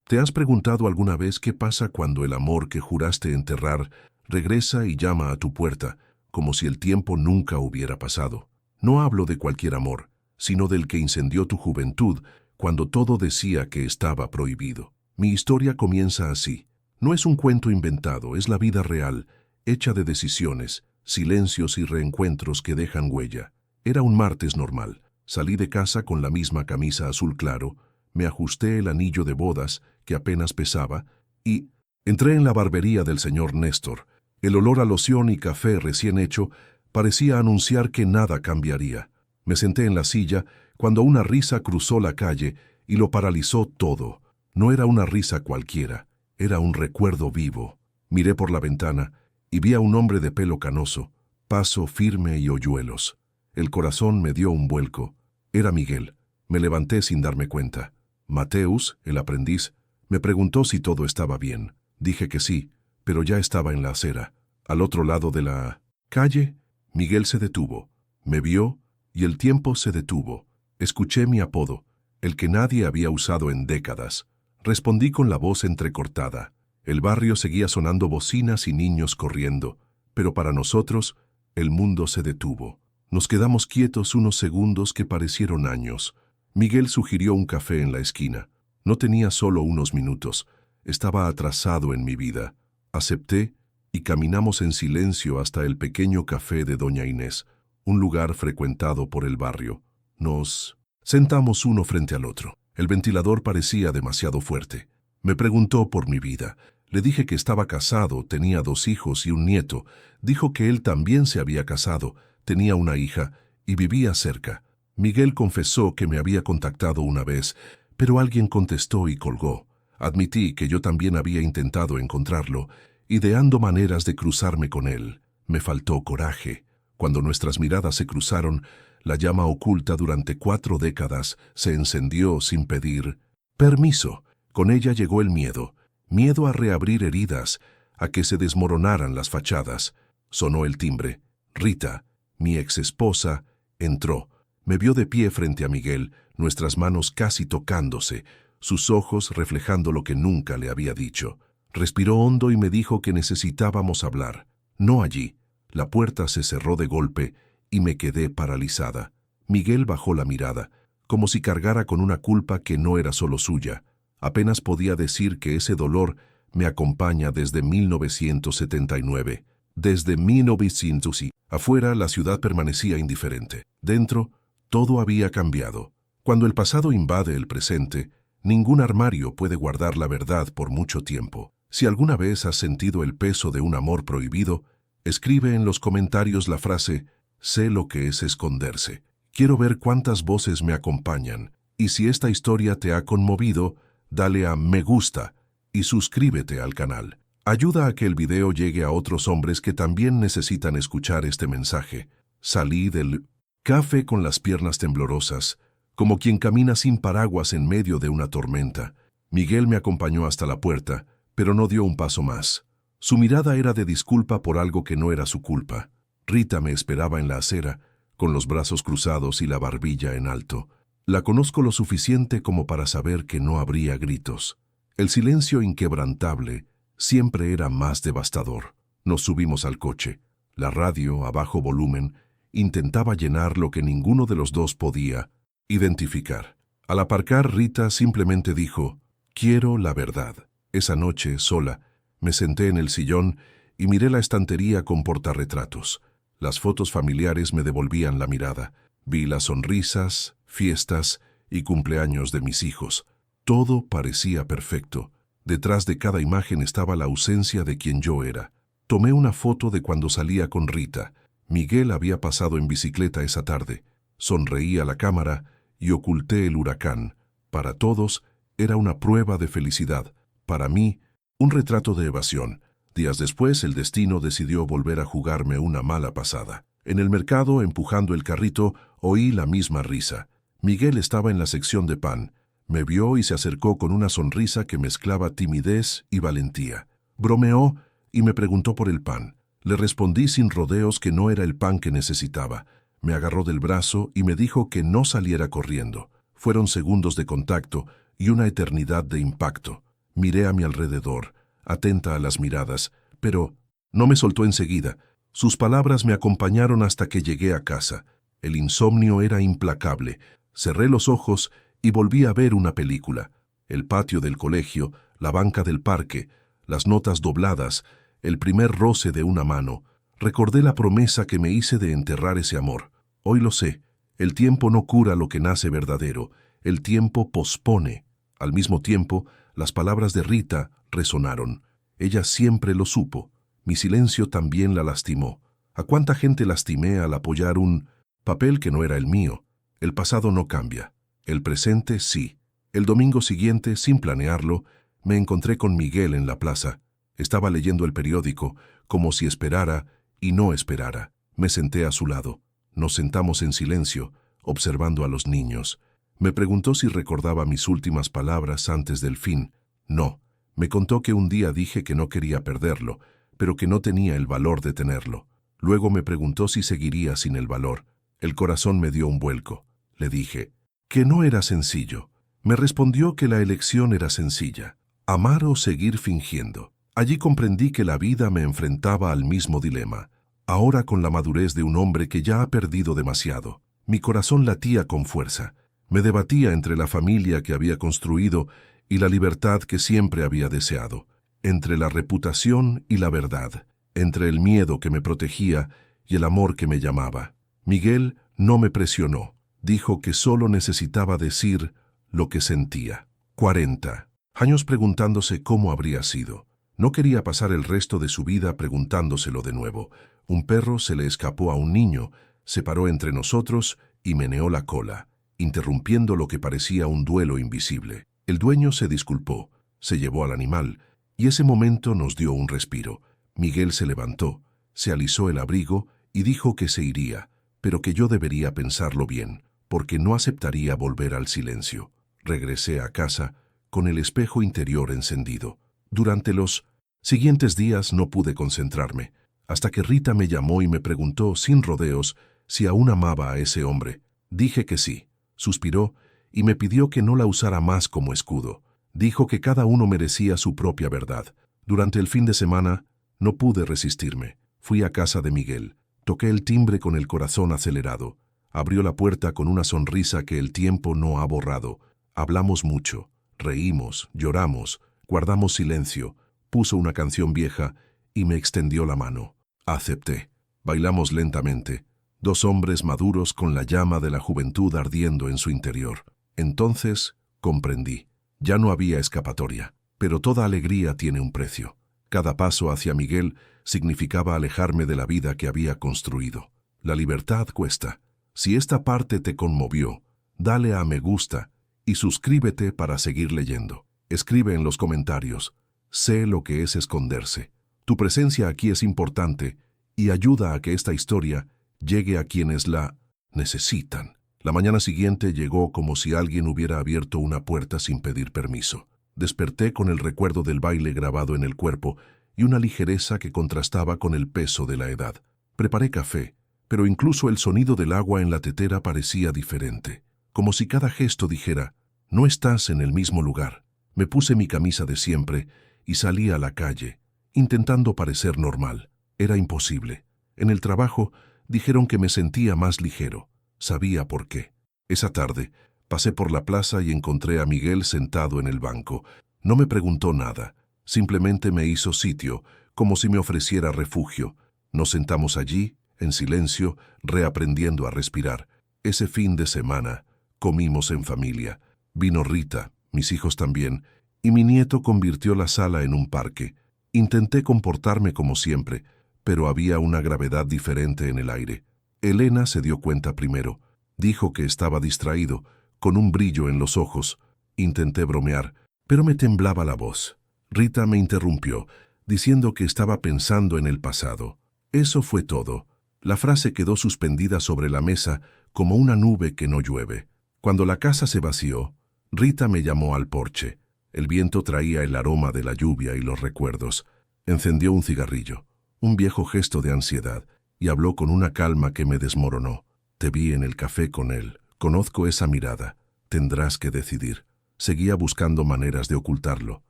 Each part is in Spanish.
¿Te has preguntado alguna vez qué pasa cuando el amor que juraste enterrar regresa y llama a tu puerta, como si el tiempo nunca hubiera pasado? No hablo de cualquier amor, sino del que incendió tu juventud cuando todo decía que estaba prohibido. Mi historia comienza así. No es un cuento inventado, es la vida real, hecha de decisiones, silencios y reencuentros que dejan huella. Era un martes normal. Salí de casa con la misma camisa azul claro, me ajusté el anillo de bodas, que apenas pesaba, y entré en la barbería del señor Néstor. El olor a loción y café recién hecho parecía anunciar que nada cambiaría. Me senté en la silla cuando una risa cruzó la calle y lo paralizó todo. No era una risa cualquiera, era un recuerdo vivo. Miré por la ventana y vi a un hombre de pelo canoso, paso firme y hoyuelos. El corazón me dio un vuelco. Era Miguel. Me levanté sin darme cuenta. Mateus, el aprendiz, me preguntó si todo estaba bien. Dije que sí, pero ya estaba en la acera. Al otro lado de la calle, Miguel se detuvo. Me vio y el tiempo se detuvo. Escuché mi apodo, el que nadie había usado en décadas. Respondí con la voz entrecortada. El barrio seguía sonando bocinas y niños corriendo, pero para nosotros, el mundo se detuvo. Nos quedamos quietos unos segundos que parecieron años. Miguel sugirió un café en la esquina. No tenía solo unos minutos. Estaba atrasado en mi vida. Acepté y caminamos en silencio hasta el pequeño café de Doña Inés, un lugar frecuentado por el barrio. Nos sentamos uno frente al otro. El ventilador parecía demasiado fuerte. Me preguntó por mi vida. Le dije que estaba casado, tenía 2 hijos y un nieto. Dijo que él también se había casado, tenía una hija y vivía cerca. Miguel confesó que me había contactado una vez, pero alguien contestó y colgó. Admití que yo también había intentado encontrarlo, ideando maneras de cruzarme con él. Me faltó coraje. Cuando nuestras miradas se cruzaron, la llama oculta durante 4 décadas se encendió sin pedir permiso. Con ella llegó el miedo. Miedo a reabrir heridas, a que se desmoronaran las fachadas. Sonó el timbre. Rita, mi exesposa, entró. Me vio de pie frente a Miguel, nuestras manos casi tocándose, sus ojos reflejando lo que nunca le había dicho. Respiró hondo y me dijo que necesitábamos hablar. No allí. La puerta se cerró de golpe y me quedé paralizada. Miguel bajó la mirada, como si cargara con una culpa que no era solo suya. Apenas podía decir que ese dolor me acompaña desde 1979. Desde 1900 y afuera la ciudad permanecía indiferente. Dentro, todo había cambiado. Cuando el pasado invade el presente, ningún armario puede guardar la verdad por mucho tiempo. Si alguna vez has sentido el peso de un amor prohibido, escribe en los comentarios la frase «Sé lo que es esconderse». Quiero ver cuántas voces me acompañan. Y si esta historia te ha conmovido, dale a me gusta y suscríbete al canal. Ayuda a que el video llegue a otros hombres que también necesitan escuchar este mensaje. Salí del café con las piernas temblorosas, como quien camina sin paraguas en medio de una tormenta. Miguel me acompañó hasta la puerta, pero no dio un paso más. Su mirada era de disculpa por algo que no era su culpa. Rita me esperaba en la acera, con los brazos cruzados y la barbilla en alto. La conozco lo suficiente como para saber que no habría gritos. El silencio inquebrantable siempre era más devastador. Nos subimos al coche. La radio, a bajo volumen, intentaba llenar lo que ninguno de los dos podía identificar. Al aparcar, Rita simplemente dijo, «Quiero la verdad». Esa noche, sola, me senté en el sillón y miré la estantería con portarretratos. Las fotos familiares me devolvían la mirada. Vi las sonrisas, fiestas y cumpleaños de mis hijos. Todo parecía perfecto. Detrás de cada imagen estaba la ausencia de quien yo era. Tomé una foto de cuando salía con Rita. Miguel había pasado en bicicleta esa tarde. Sonreí a la cámara y oculté el huracán. Para todos, era una prueba de felicidad. Para mí, un retrato de evasión. Días después, el destino decidió volver a jugarme una mala pasada. En el mercado, empujando el carrito, oí la misma risa. Miguel estaba en la sección de pan. Me vio y se acercó con una sonrisa que mezclaba timidez y valentía. Bromeó y me preguntó por el pan. Le respondí sin rodeos que no era el pan que necesitaba. Me agarró del brazo y me dijo que no saliera corriendo. Fueron segundos de contacto y una eternidad de impacto. Miré a mi alrededor, atenta a las miradas, pero no me soltó enseguida. Sus palabras me acompañaron hasta que llegué a casa. El insomnio era implacable. Cerré los ojos y volví a ver una película. El patio del colegio, la banca del parque, las notas dobladas, el primer roce de una mano. Recordé la promesa que me hice de enterrar ese amor. Hoy lo sé. El tiempo no cura lo que nace verdadero. El tiempo pospone. Al mismo tiempo, las palabras de Rita resonaron. Ella siempre lo supo. Mi silencio también la lastimó. ¿A cuánta gente lastimé al apoyar un papel que no era el mío? El pasado no cambia. El presente sí. El domingo siguiente, sin planearlo, me encontré con Miguel en la plaza. Estaba leyendo el periódico, como si esperara y no esperara. Me senté a su lado. Nos sentamos en silencio, observando a los niños. Me preguntó si recordaba mis últimas palabras antes del fin. No. Me contó que un día dije que no quería perderlo, pero que no tenía el valor de tenerlo. Luego me preguntó si seguiría sin el valor. El corazón me dio un vuelco. Le dije que no era sencillo. Me respondió que la elección era sencilla: amar o seguir fingiendo. Allí comprendí que la vida me enfrentaba al mismo dilema. Ahora, con la madurez de un hombre que ya ha perdido demasiado, mi corazón latía con fuerza. Me debatía entre la familia que había construido y la libertad que siempre había deseado, entre la reputación y la verdad, entre el miedo que me protegía y el amor que me llamaba. Miguel no me presionó. Dijo que solo necesitaba decir lo que sentía. 40 años preguntándose cómo habría sido. No quería pasar el resto de su vida preguntándoselo de nuevo. Un perro se le escapó a un niño, se paró entre nosotros y meneó la cola, interrumpiendo lo que parecía un duelo invisible. El dueño se disculpó, se llevó al animal, y ese momento nos dio un respiro. Miguel se levantó, se alisó el abrigo y dijo que se iría, pero que yo debería pensarlo bien, porque no aceptaría volver al silencio. Regresé a casa con el espejo interior encendido. Durante los siguientes días no pude concentrarme, hasta que Rita me llamó y me preguntó, sin rodeos, si aún amaba a ese hombre. Dije que sí. Suspiró y me pidió que no la usara más como escudo. Dijo que cada uno merecía su propia verdad. Durante el fin de semana no pude resistirme. Fui a casa de Miguel. Toqué el timbre con el corazón acelerado. Abrió la puerta con una sonrisa que el tiempo no ha borrado. Hablamos mucho, reímos, lloramos, guardamos silencio. Puso una canción vieja y me extendió la mano. Acepté. Bailamos lentamente. Dos hombres maduros con la llama de la juventud ardiendo en su interior. Entonces comprendí. Ya no había escapatoria. Pero toda alegría tiene un precio. Cada paso hacia Miguel significaba alejarme de la vida que había construido. La libertad cuesta. Si esta parte te conmovió, dale a me gusta y suscríbete para seguir leyendo. Escribe en los comentarios. Sé lo que es esconderse. Tu presencia aquí es importante y ayuda a que esta historia llegue a quienes la necesitan. La mañana siguiente llegó como si alguien hubiera abierto una puerta sin pedir permiso. Desperté con el recuerdo del baile grabado en el cuerpo y una ligereza que contrastaba con el peso de la edad. Preparé café, pero incluso el sonido del agua en la tetera parecía diferente, como si cada gesto dijera: no estás en el mismo lugar. Me puse mi camisa de siempre y salí a la calle, intentando parecer normal. Era imposible. En el trabajo dijeron que me sentía más ligero. Sabía por qué. Esa tarde pasé por la plaza y encontré a Miguel sentado en el banco. No me preguntó nada, simplemente me hizo sitio, como si me ofreciera refugio. Nos sentamos allí, en silencio, reaprendiendo a respirar. Ese fin de semana comimos en familia. Vino Rita, mis hijos también, y mi nieto convirtió la sala en un parque. Intenté comportarme como siempre, pero había una gravedad diferente en el aire. Elena se dio cuenta primero. Dijo que estaba distraído, con un brillo en los ojos. Intenté bromear, pero me temblaba la voz. Rita me interrumpió, diciendo que estaba pensando en el pasado. Eso fue todo. La frase quedó suspendida sobre la mesa como una nube que no llueve. Cuando la casa se vació, Rita me llamó al porche. El viento traía el aroma de la lluvia y los recuerdos. Encendió un cigarrillo, un viejo gesto de ansiedad, y habló con una calma que me desmoronó. Te vi en el café con él. Conozco esa mirada. Tendrás que decidir. Seguía buscando maneras de ocultarlo.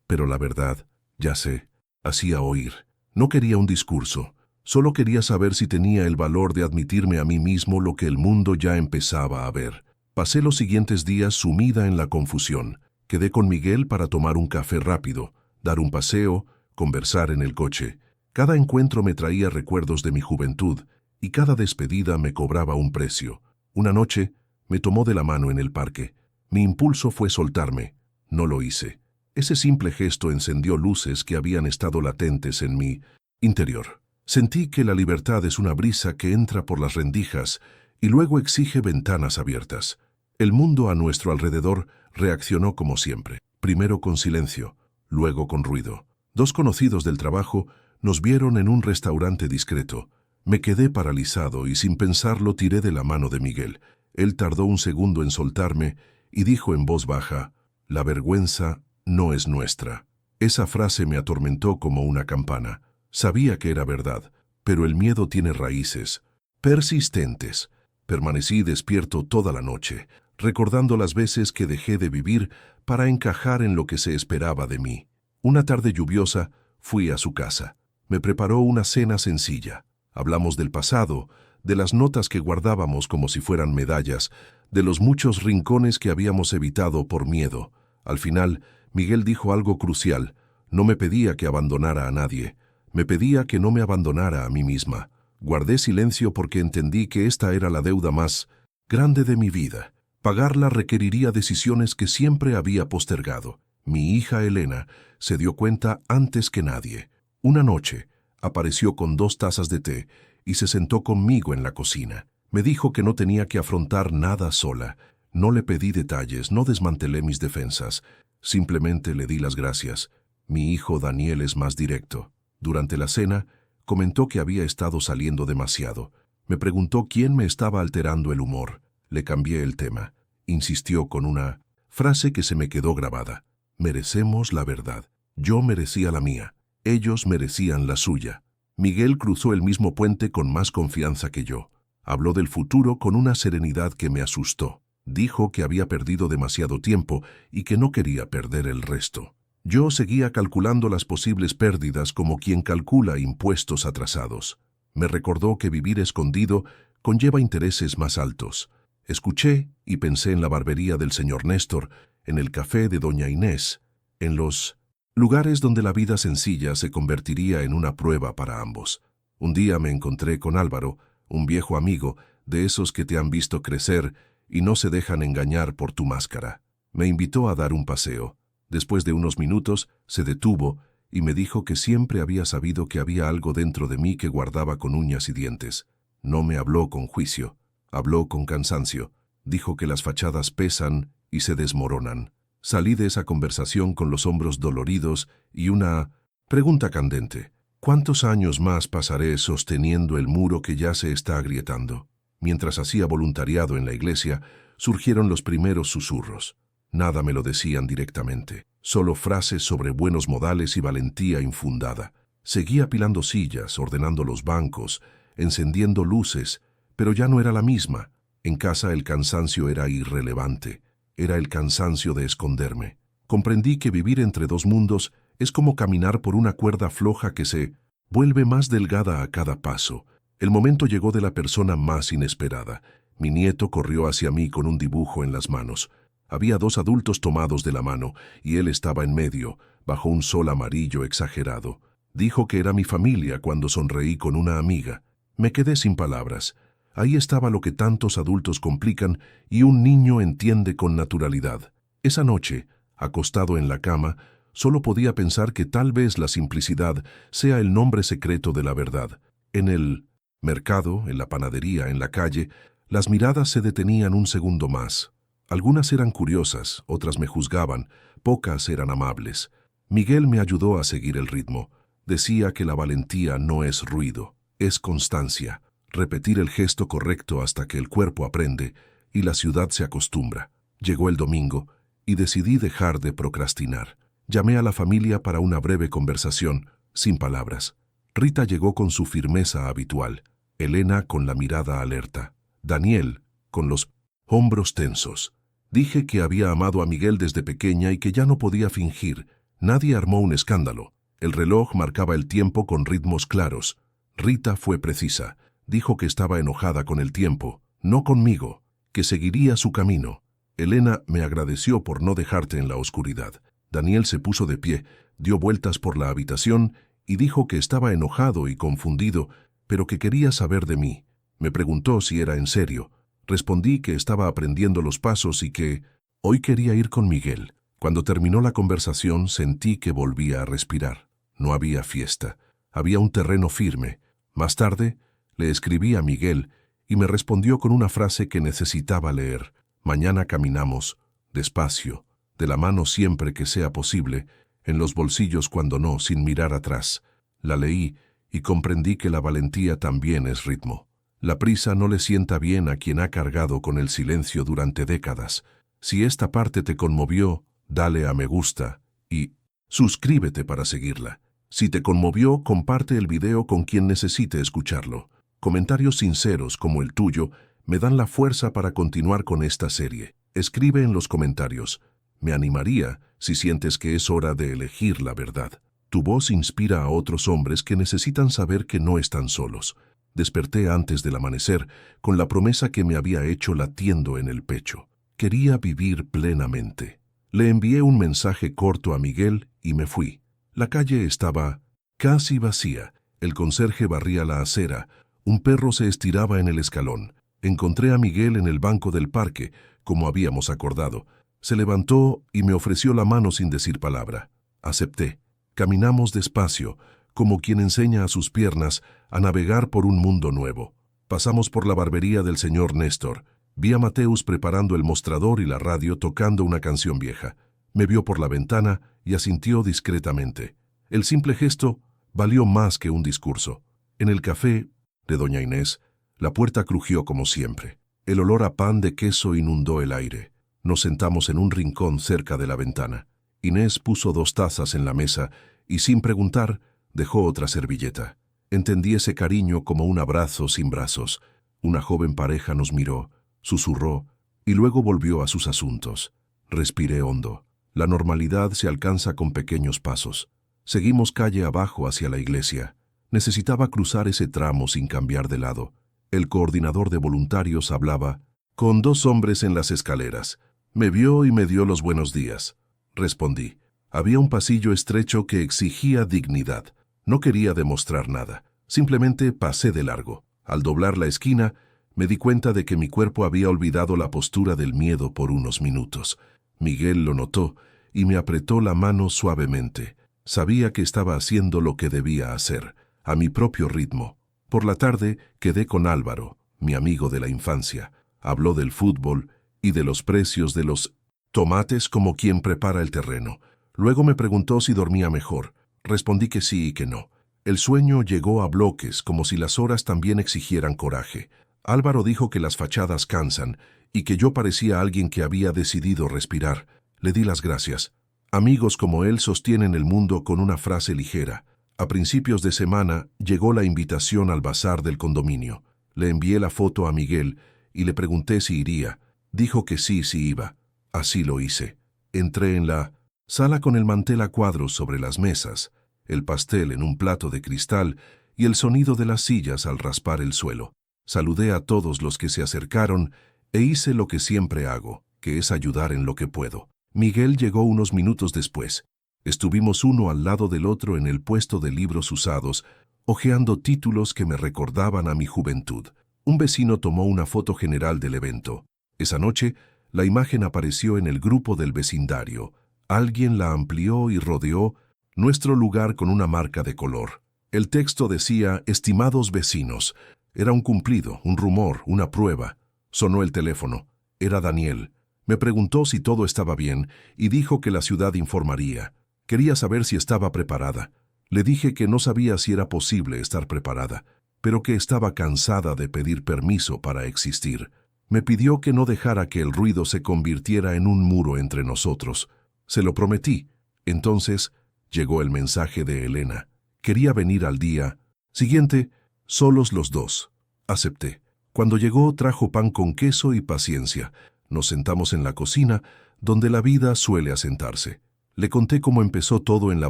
Pero la verdad, ya sé, hacía oír. No quería un discurso. Solo quería saber si tenía el valor de admitirme a mí mismo lo que el mundo ya empezaba a ver. Pasé los siguientes días sumida en la confusión. Quedé con Miguel para tomar un café rápido, dar un paseo, conversar en el coche. Cada encuentro me traía recuerdos de mi juventud y cada despedida me cobraba un precio. Una noche me tomó de la mano en el parque. Mi impulso fue soltarme. No lo hice. Ese simple gesto encendió luces que habían estado latentes en mi interior. Sentí que la libertad es una brisa que entra por las rendijas y luego exige ventanas abiertas. El mundo a nuestro alrededor reaccionó como siempre, primero con silencio, luego con ruido. Dos conocidos del trabajo nos vieron en un restaurante discreto. Me quedé paralizado y sin pensarlo tiré de la mano de Miguel. Él tardó un segundo en soltarme y dijo en voz baja: «La vergüenza no es nuestra». Esa frase me atormentó como una campana. Sabía que era verdad, pero el miedo tiene raíces persistentes. Permanecí despierto toda la noche, recordando las veces que dejé de vivir para encajar en lo que se esperaba de mí. Una tarde lluviosa fui a su casa. Me preparó una cena sencilla. Hablamos del pasado, de las notas que guardábamos como si fueran medallas, de los muchos rincones que habíamos evitado por miedo. Al final, Miguel dijo algo crucial. No me pedía que abandonara a nadie. Me pedía que no me abandonara a mí misma. Guardé silencio porque entendí que esta era la deuda más grande de mi vida. Pagarla requeriría decisiones que siempre había postergado. Mi hija Elena se dio cuenta antes que nadie. Una noche, apareció con 2 tazas de té y se sentó conmigo en la cocina. Me dijo que no tenía que afrontar nada sola. No le pedí detalles, no desmantelé mis defensas. Simplemente le di las gracias. Mi hijo Daniel es más directo. Durante la cena, comentó que había estado saliendo demasiado. Me preguntó quién me estaba alterando el humor. Le cambié el tema. Insistió con una frase que se me quedó grabada. Merecemos la verdad. Yo merecía la mía. Ellos merecían la suya. Miguel cruzó el mismo puente con más confianza que yo. Habló del futuro con una serenidad que me asustó. Dijo que había perdido demasiado tiempo y que no quería perder el resto. Yo seguía calculando las posibles pérdidas como quien calcula impuestos atrasados. Me recordó que vivir escondido conlleva intereses más altos. Escuché y pensé en la barbería del señor Néstor, en el café de doña Inés, en los lugares donde la vida sencilla se convertiría en una prueba para ambos. Un día me encontré con Álvaro, un viejo amigo, de esos que te han visto crecer y no se dejan engañar por tu máscara. Me invitó a dar un paseo. Después de unos minutos, se detuvo y me dijo que siempre había sabido que había algo dentro de mí que guardaba con uñas y dientes. No me habló con juicio, habló con cansancio. Dijo que las fachadas pesan y se desmoronan. Salí de esa conversación con los hombros doloridos y una pregunta candente. ¿Cuántos años más pasaré sosteniendo el muro que ya se está agrietando? Mientras hacía voluntariado en la iglesia, surgieron los primeros susurros. Nada me lo decían directamente, solo frases sobre buenos modales y valentía infundada. Seguía apilando sillas, ordenando los bancos, encendiendo luces, pero ya no era la misma. En casa el cansancio era irrelevante, era el cansancio de esconderme. Comprendí que vivir entre dos mundos es como caminar por una cuerda floja que se vuelve más delgada a cada paso. El momento llegó de la persona más inesperada. Mi nieto corrió hacia mí con un dibujo en las manos. Había 2 adultos tomados de la mano, y él estaba en medio, bajo un sol amarillo exagerado. Dijo que era mi familia cuando sonreí con una amiga. Me quedé sin palabras. Ahí estaba lo que tantos adultos complican y un niño entiende con naturalidad. Esa noche, acostado en la cama, solo podía pensar que tal vez la simplicidad sea el nombre secreto de la verdad. En el mercado, en la panadería, en la calle, las miradas se detenían un segundo más. Algunas eran curiosas, otras me juzgaban, pocas eran amables. Miguel me ayudó a seguir el ritmo. Decía que la valentía no es ruido, es constancia. Repetir el gesto correcto hasta que el cuerpo aprende y la ciudad se acostumbra. Llegó el domingo y decidí dejar de procrastinar. Llamé a la familia para una breve conversación, sin palabras. Rita llegó con su firmeza habitual, Elena con la mirada alerta, Daniel con los hombros tensos. Dije que había amado a Miguel desde pequeña y que ya no podía fingir. Nadie armó un escándalo. El reloj marcaba el tiempo con ritmos claros. Rita fue precisa. Dijo que estaba enojada con el tiempo, no conmigo, que seguiría su camino. Elena me agradeció por no dejarte en la oscuridad. Daniel se puso de pie, dio vueltas por la habitación y dijo que estaba enojado y confundido, pero que quería saber de mí. Me preguntó si era en serio. Respondí que estaba aprendiendo los pasos y que hoy quería ir con Miguel. Cuando terminó la conversación sentí que volvía a respirar. No había fiesta. Había un terreno firme. Más tarde, le escribí a Miguel y me respondió con una frase que necesitaba leer. Mañana caminamos, despacio, de la mano siempre que sea posible, en los bolsillos cuando no, sin mirar atrás. La leí y comprendí que la valentía también es ritmo. La prisa no le sienta bien a quien ha cargado con el silencio durante décadas. Si esta parte te conmovió, dale a me gusta y suscríbete para seguirla. Si te conmovió, comparte el video con quien necesite escucharlo. Comentarios sinceros como el tuyo me dan la fuerza para continuar con esta serie. Escribe en los comentarios. Me animaría si sientes que es hora de elegir la verdad. Tu voz inspira a otros hombres que necesitan saber que no están solos. Desperté antes del amanecer con la promesa que me había hecho latiendo en el pecho. Quería vivir plenamente. Le envié un mensaje corto a Miguel y me fui. La calle estaba casi vacía. El conserje barría la acera. Un perro se estiraba en el escalón. Encontré a Miguel en el banco del parque, como habíamos acordado. Se levantó y me ofreció la mano sin decir palabra. Acepté. Caminamos despacio, como quien enseña a sus piernas a navegar por un mundo nuevo. Pasamos por la barbería del señor Néstor. Vi a Mateus preparando el mostrador y la radio tocando una canción vieja. Me vio por la ventana y asintió discretamente. El simple gesto valió más que un discurso. En el café de doña Inés, la puerta crujió como siempre. El olor a pan de queso inundó el aire. Nos sentamos en un rincón cerca de la ventana. Inés puso 2 tazas en la mesa y, sin preguntar, dejó otra servilleta. Entendí ese cariño como un abrazo sin brazos. Una joven pareja nos miró, susurró y luego volvió a sus asuntos. Respiré hondo. La normalidad se alcanza con pequeños pasos. Seguimos calle abajo hacia la iglesia. Necesitaba cruzar ese tramo sin cambiar de lado. El coordinador de voluntarios hablaba con 2 hombres en las escaleras. Me vio y me dio los buenos días. Respondí. Había un pasillo estrecho que exigía dignidad. No quería demostrar nada. Simplemente pasé de largo. Al doblar la esquina, me di cuenta de que mi cuerpo había olvidado la postura del miedo por unos minutos. Miguel lo notó y me apretó la mano suavemente. Sabía que estaba haciendo lo que debía hacer, a mi propio ritmo. Por la tarde quedé con Álvaro, mi amigo de la infancia. Habló del fútbol y de los precios de los tomates como quien prepara el terreno. Luego me preguntó si dormía mejor. Respondí que sí y que no. El sueño llegó a bloques, como si las horas también exigieran coraje. Álvaro dijo que las fachadas cansan y que yo parecía alguien que había decidido respirar. Le di las gracias. Amigos como él sostienen el mundo con una frase ligera. A principios de semana llegó la invitación al bazar del condominio. Le envié la foto a Miguel y le pregunté si iría. Dijo que sí iba. Así lo hice. Entré en la sala con el mantel a cuadros sobre las mesas, el pastel en un plato de cristal y el sonido de las sillas al raspar el suelo. Saludé a todos los que se acercaron e hice lo que siempre hago, que es ayudar en lo que puedo. Miguel llegó unos minutos después. Estuvimos uno al lado del otro en el puesto de libros usados, hojeando títulos que me recordaban a mi juventud. Un vecino tomó una foto general del evento. Esa noche, la imagen apareció en el grupo del vecindario. Alguien la amplió y rodeó nuestro lugar con una marca de color. El texto decía, estimados vecinos. Era un cumplido, un rumor, una prueba. Sonó el teléfono. Era Daniel. Me preguntó si todo estaba bien y dijo que la ciudad informaría. Quería saber si estaba preparada. Le dije que no sabía si era posible estar preparada, pero que estaba cansada de pedir permiso para existir. Me pidió que no dejara que el ruido se convirtiera en un muro entre nosotros. Se lo prometí. Entonces llegó el mensaje de Elena. Quería venir al día siguiente, solos los 2. Acepté. Cuando llegó, trajo pan con queso y paciencia. Nos sentamos en la cocina, donde la vida suele asentarse. Le conté cómo empezó todo en la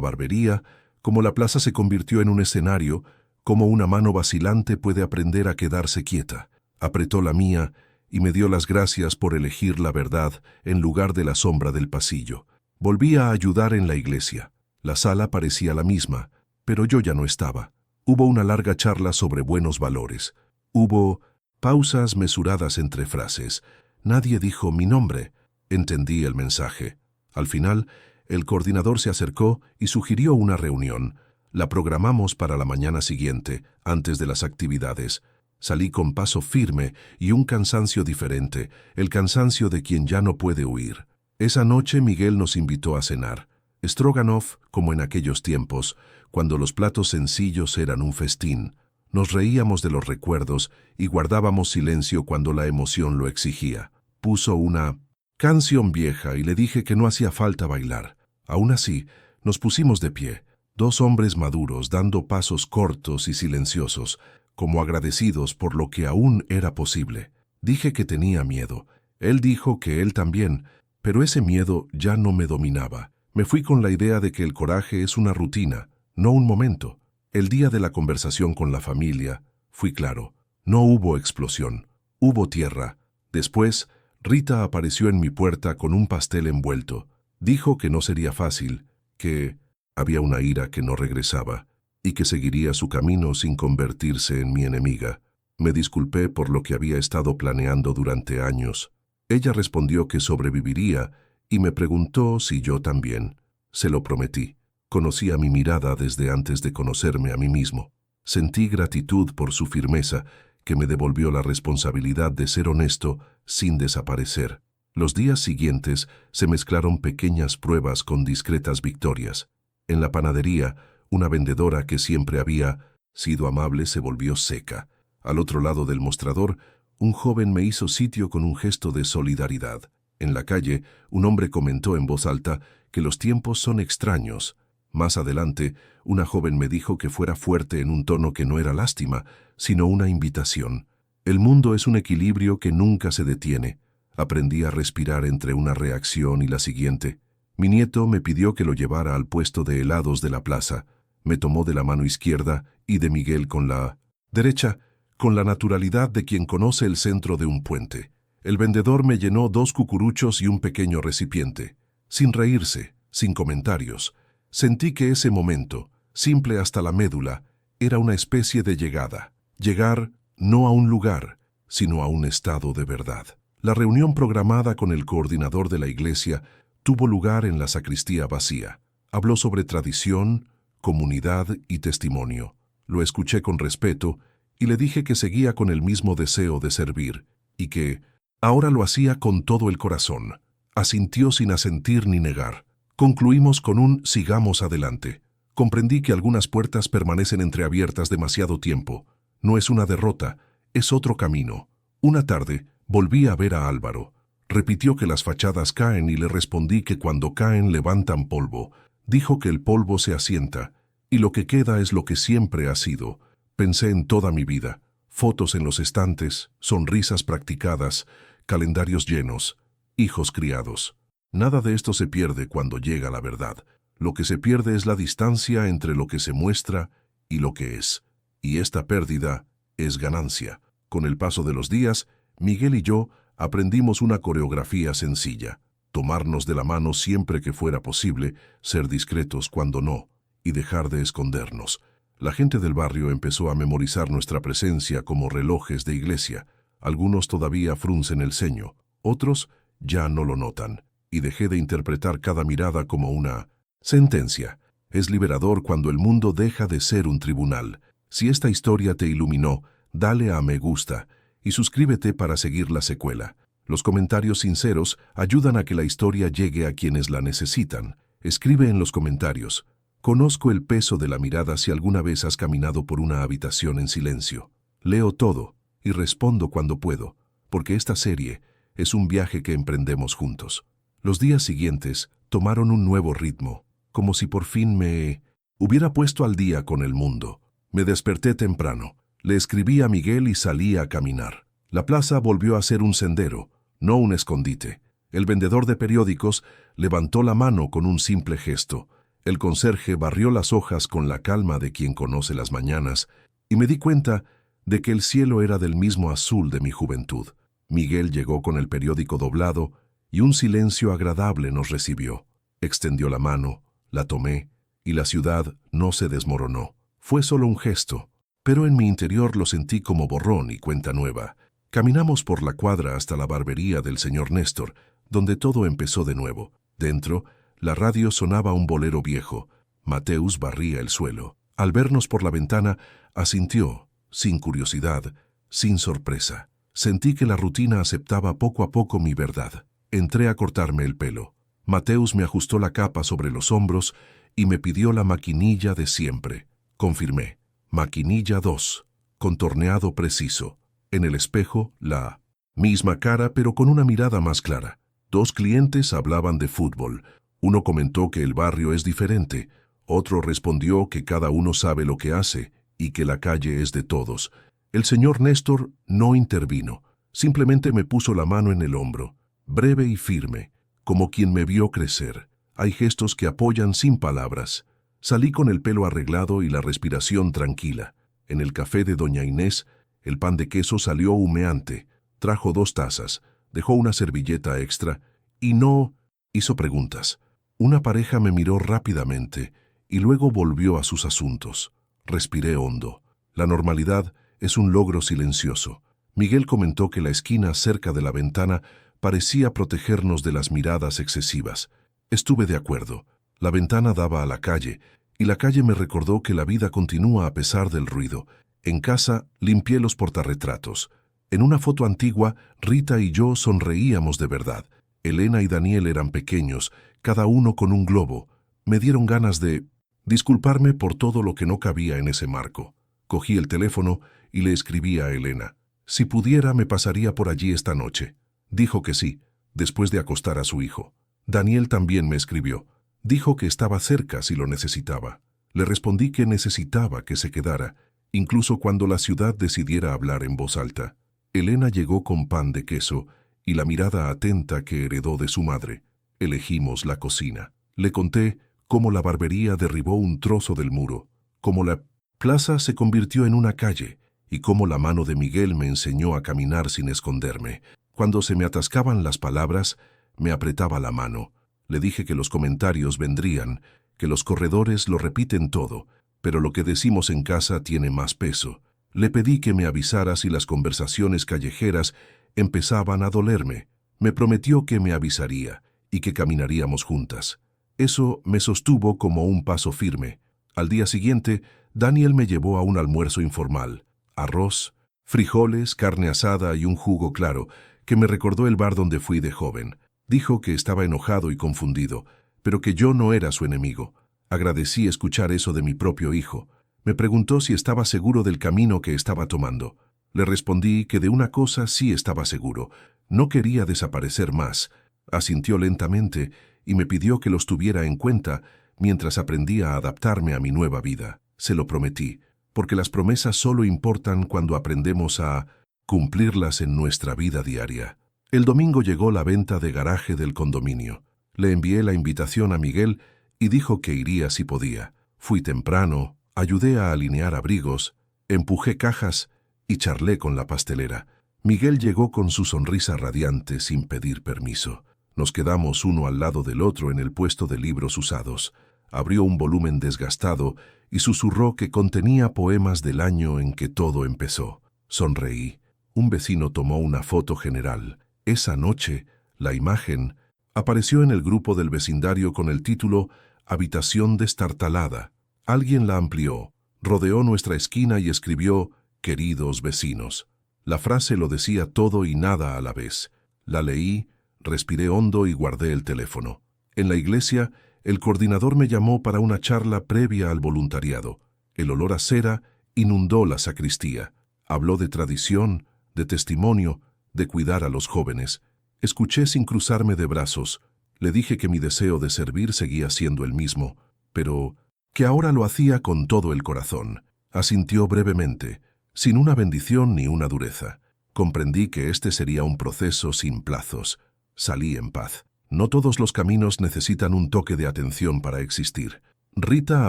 barbería, cómo la plaza se convirtió en un escenario, cómo una mano vacilante puede aprender a quedarse quieta. Apretó la mía y me dio las gracias por elegir la verdad en lugar de la sombra del pasillo. Volví a ayudar en la iglesia. La sala parecía la misma, pero yo ya no estaba. Hubo una larga charla sobre buenos valores. Hubo pausas mesuradas entre frases. Nadie dijo mi nombre. Entendí el mensaje. Al final, el coordinador se acercó y sugirió una reunión. La programamos para la mañana siguiente, antes de las actividades. Salí con paso firme y un cansancio diferente, el cansancio de quien ya no puede huir. Esa noche Miguel nos invitó a cenar. Stroganoff, como en aquellos tiempos, cuando los platos sencillos eran un festín. Nos reíamos de los recuerdos y guardábamos silencio cuando la emoción lo exigía. Puso una canción vieja y le dije que no hacía falta bailar. Aún así, nos pusimos de pie, dos hombres maduros dando pasos cortos y silenciosos, como agradecidos por lo que aún era posible. Dije que tenía miedo. Él dijo que él también, pero ese miedo ya no me dominaba. Me fui con la idea de que el coraje es una rutina, no un momento. El día de la conversación con la familia, fui claro. No hubo explosión, hubo tierra. Después, Rita apareció en mi puerta con un pastel envuelto. Dijo que no sería fácil, que había una ira que no regresaba y que seguiría su camino sin convertirse en mi enemiga. Me disculpé por lo que había estado planeando durante años. Ella respondió que sobreviviría y me preguntó si yo también. Se lo prometí. Conocía mi mirada desde antes de conocerme a mí mismo. Sentí gratitud por su firmeza, que me devolvió la responsabilidad de ser honesto sin desaparecer. Los días siguientes se mezclaron pequeñas pruebas con discretas victorias. En la panadería, una vendedora que siempre había sido amable se volvió seca. Al otro lado del mostrador, un joven me hizo sitio con un gesto de solidaridad. En la calle, un hombre comentó en voz alta que los tiempos son extraños. Más adelante, una joven me dijo que fuera fuerte en un tono que no era lástima, sino una invitación. El mundo es un equilibrio que nunca se detiene. Aprendí a respirar entre una reacción y la siguiente. Mi nieto me pidió que lo llevara al puesto de helados de la plaza. Me tomó de la mano izquierda y de Miguel con la derecha, con la naturalidad de quien conoce el centro de un puente. El vendedor me llenó 2 cucuruchos y un pequeño recipiente. Sin reírse, sin comentarios. Sentí que ese momento, simple hasta la médula, era una especie de llegada. Llegar no a un lugar, sino a un estado de verdad. La reunión programada con el coordinador de la iglesia tuvo lugar en la sacristía vacía. Habló sobre tradición, comunidad y testimonio. Lo escuché con respeto y le dije que seguía con el mismo deseo de servir y que ahora lo hacía con todo el corazón. Asintió sin asentir ni negar. Concluimos con un sigamos adelante. Comprendí que algunas puertas permanecen entreabiertas demasiado tiempo. No es una derrota, es otro camino. Una tarde volví a ver a Álvaro. Repitió que las fachadas caen y le respondí que cuando caen levantan polvo. Dijo que el polvo se asienta y lo que queda es lo que siempre ha sido. Pensé en toda mi vida. Fotos en los estantes, sonrisas practicadas, calendarios llenos, hijos criados. Nada de esto se pierde cuando llega la verdad. Lo que se pierde es la distancia entre lo que se muestra y lo que es. Y esta pérdida es ganancia. Con el paso de los días, Miguel y yo aprendimos una coreografía sencilla. Tomarnos de la mano siempre que fuera posible, ser discretos cuando no, y dejar de escondernos. La gente del barrio empezó a memorizar nuestra presencia como relojes de iglesia. Algunos todavía fruncen el ceño, otros ya no lo notan. Y dejé de interpretar cada mirada como una sentencia. Es liberador cuando el mundo deja de ser un tribunal. Si esta historia te iluminó, dale a me gusta y suscríbete para seguir la secuela. Los comentarios sinceros ayudan a que la historia llegue a quienes la necesitan. Escribe en los comentarios. Conozco el peso de la mirada si alguna vez has caminado por una habitación en silencio. Leo todo y respondo cuando puedo, porque esta serie es un viaje que emprendemos juntos. Los días siguientes tomaron un nuevo ritmo, como si por fin me hubiera puesto al día con el mundo. Me desperté temprano, le escribí a Miguel y salí a caminar. La plaza volvió a ser un sendero, no un escondite. El vendedor de periódicos levantó la mano con un simple gesto. El conserje barrió las hojas con la calma de quien conoce las mañanas, y me di cuenta de que el cielo era del mismo azul de mi juventud. Miguel llegó con el periódico doblado, y un silencio agradable nos recibió. Extendió la mano, la tomé, y la ciudad no se desmoronó. Fue solo un gesto, pero en mi interior lo sentí como borrón y cuenta nueva. Caminamos por la cuadra hasta la barbería del señor Néstor, donde todo empezó de nuevo. Dentro, la radio sonaba un bolero viejo. Mateus barría el suelo. Al vernos por la ventana, asintió, sin curiosidad, sin sorpresa. Sentí que la rutina aceptaba poco a poco mi verdad. Entré a cortarme el pelo. Mateus me ajustó la capa sobre los hombros y me pidió la maquinilla de siempre. Confirmé. Maquinilla 2. Contorneado preciso. En el espejo, la misma cara, pero con una mirada más clara. 2 clientes hablaban de fútbol. Uno comentó que el barrio es diferente. Otro respondió que cada uno sabe lo que hace y que la calle es de todos. El señor Néstor no intervino. Simplemente me puso la mano en el hombro, breve y firme, como quien me vio crecer. Hay gestos que apoyan sin palabras. Salí con el pelo arreglado y la respiración tranquila. En el café de doña Inés, el pan de queso salió humeante. Trajo 2 tazas, dejó una servilleta extra y no hizo preguntas. Una pareja me miró rápidamente y luego volvió a sus asuntos. Respiré hondo. La normalidad es un logro silencioso. Miguel comentó que la esquina cerca de la ventana parecía protegernos de las miradas excesivas. Estuve de acuerdo. La ventana daba a la calle, y la calle me recordó que la vida continúa a pesar del ruido. En casa limpié los portarretratos. En una foto antigua, Rita y yo sonreíamos de verdad. Elena y Daniel eran pequeños, cada uno con un globo. Me dieron ganas de disculparme por todo lo que no cabía en ese marco. Cogí el teléfono y le escribí a Elena. Si pudiera, me pasaría por allí esta noche. Dijo que sí, después de acostar a su hijo. Daniel también me escribió. Dijo que estaba cerca si lo necesitaba. Le respondí que necesitaba que se quedara, incluso cuando la ciudad decidiera hablar en voz alta. Elena llegó con pan de queso y la mirada atenta que heredó de su madre. Elegimos la cocina. Le conté cómo la barbería derribó un trozo del muro, cómo la plaza se convirtió en una calle y cómo la mano de Miguel me enseñó a caminar sin esconderme. Cuando se me atascaban las palabras, me apretaba la mano. Le dije que los comentarios vendrían, que los corredores lo repiten todo, pero lo que decimos en casa tiene más peso. Le pedí que me avisara si las conversaciones callejeras empezaban a dolerme. Me prometió que me avisaría y que caminaríamos juntas. Eso me sostuvo como un paso firme. Al día siguiente, Daniel me llevó a un almuerzo informal. Arroz, frijoles, carne asada y un jugo claro, que me recordó el bar donde fui de joven. Dijo que estaba enojado y confundido, pero que yo no era su enemigo. Agradecí escuchar eso de mi propio hijo. Me preguntó si estaba seguro del camino que estaba tomando. Le respondí que de una cosa sí estaba seguro. No quería desaparecer más. Asintió lentamente y me pidió que los tuviera en cuenta mientras aprendía a adaptarme a mi nueva vida. Se lo prometí, porque las promesas solo importan cuando aprendemos a cumplirlas en nuestra vida diaria. El domingo llegó la venta de garaje del condominio. Le envié la invitación a Miguel y dijo que iría si podía. Fui temprano, ayudé a alinear abrigos, empujé cajas y charlé con la pastelera. Miguel llegó con su sonrisa radiante sin pedir permiso. Nos quedamos uno al lado del otro en el puesto de libros usados. Abrió un volumen desgastado y susurró que contenía poemas del año en que todo empezó. Sonreí. Un vecino tomó una foto general. Esa noche, la imagen apareció en el grupo del vecindario con el título Habitación destartalada. Alguien la amplió, rodeó nuestra esquina y escribió «Queridos vecinos». La frase lo decía todo y nada a la vez. La leí, respiré hondo y guardé el teléfono. En la iglesia, el coordinador me llamó para una charla previa al voluntariado. El olor a cera inundó la sacristía. Habló de tradición, de testimonio, de cuidar a los jóvenes. Escuché sin cruzarme de brazos. Le dije que mi deseo de servir seguía siendo el mismo, pero que ahora lo hacía con todo el corazón. Asintió brevemente, sin una bendición ni una dureza. Comprendí que este sería un proceso sin plazos. Salí en paz. No todos los caminos necesitan un toque de atención para existir. Rita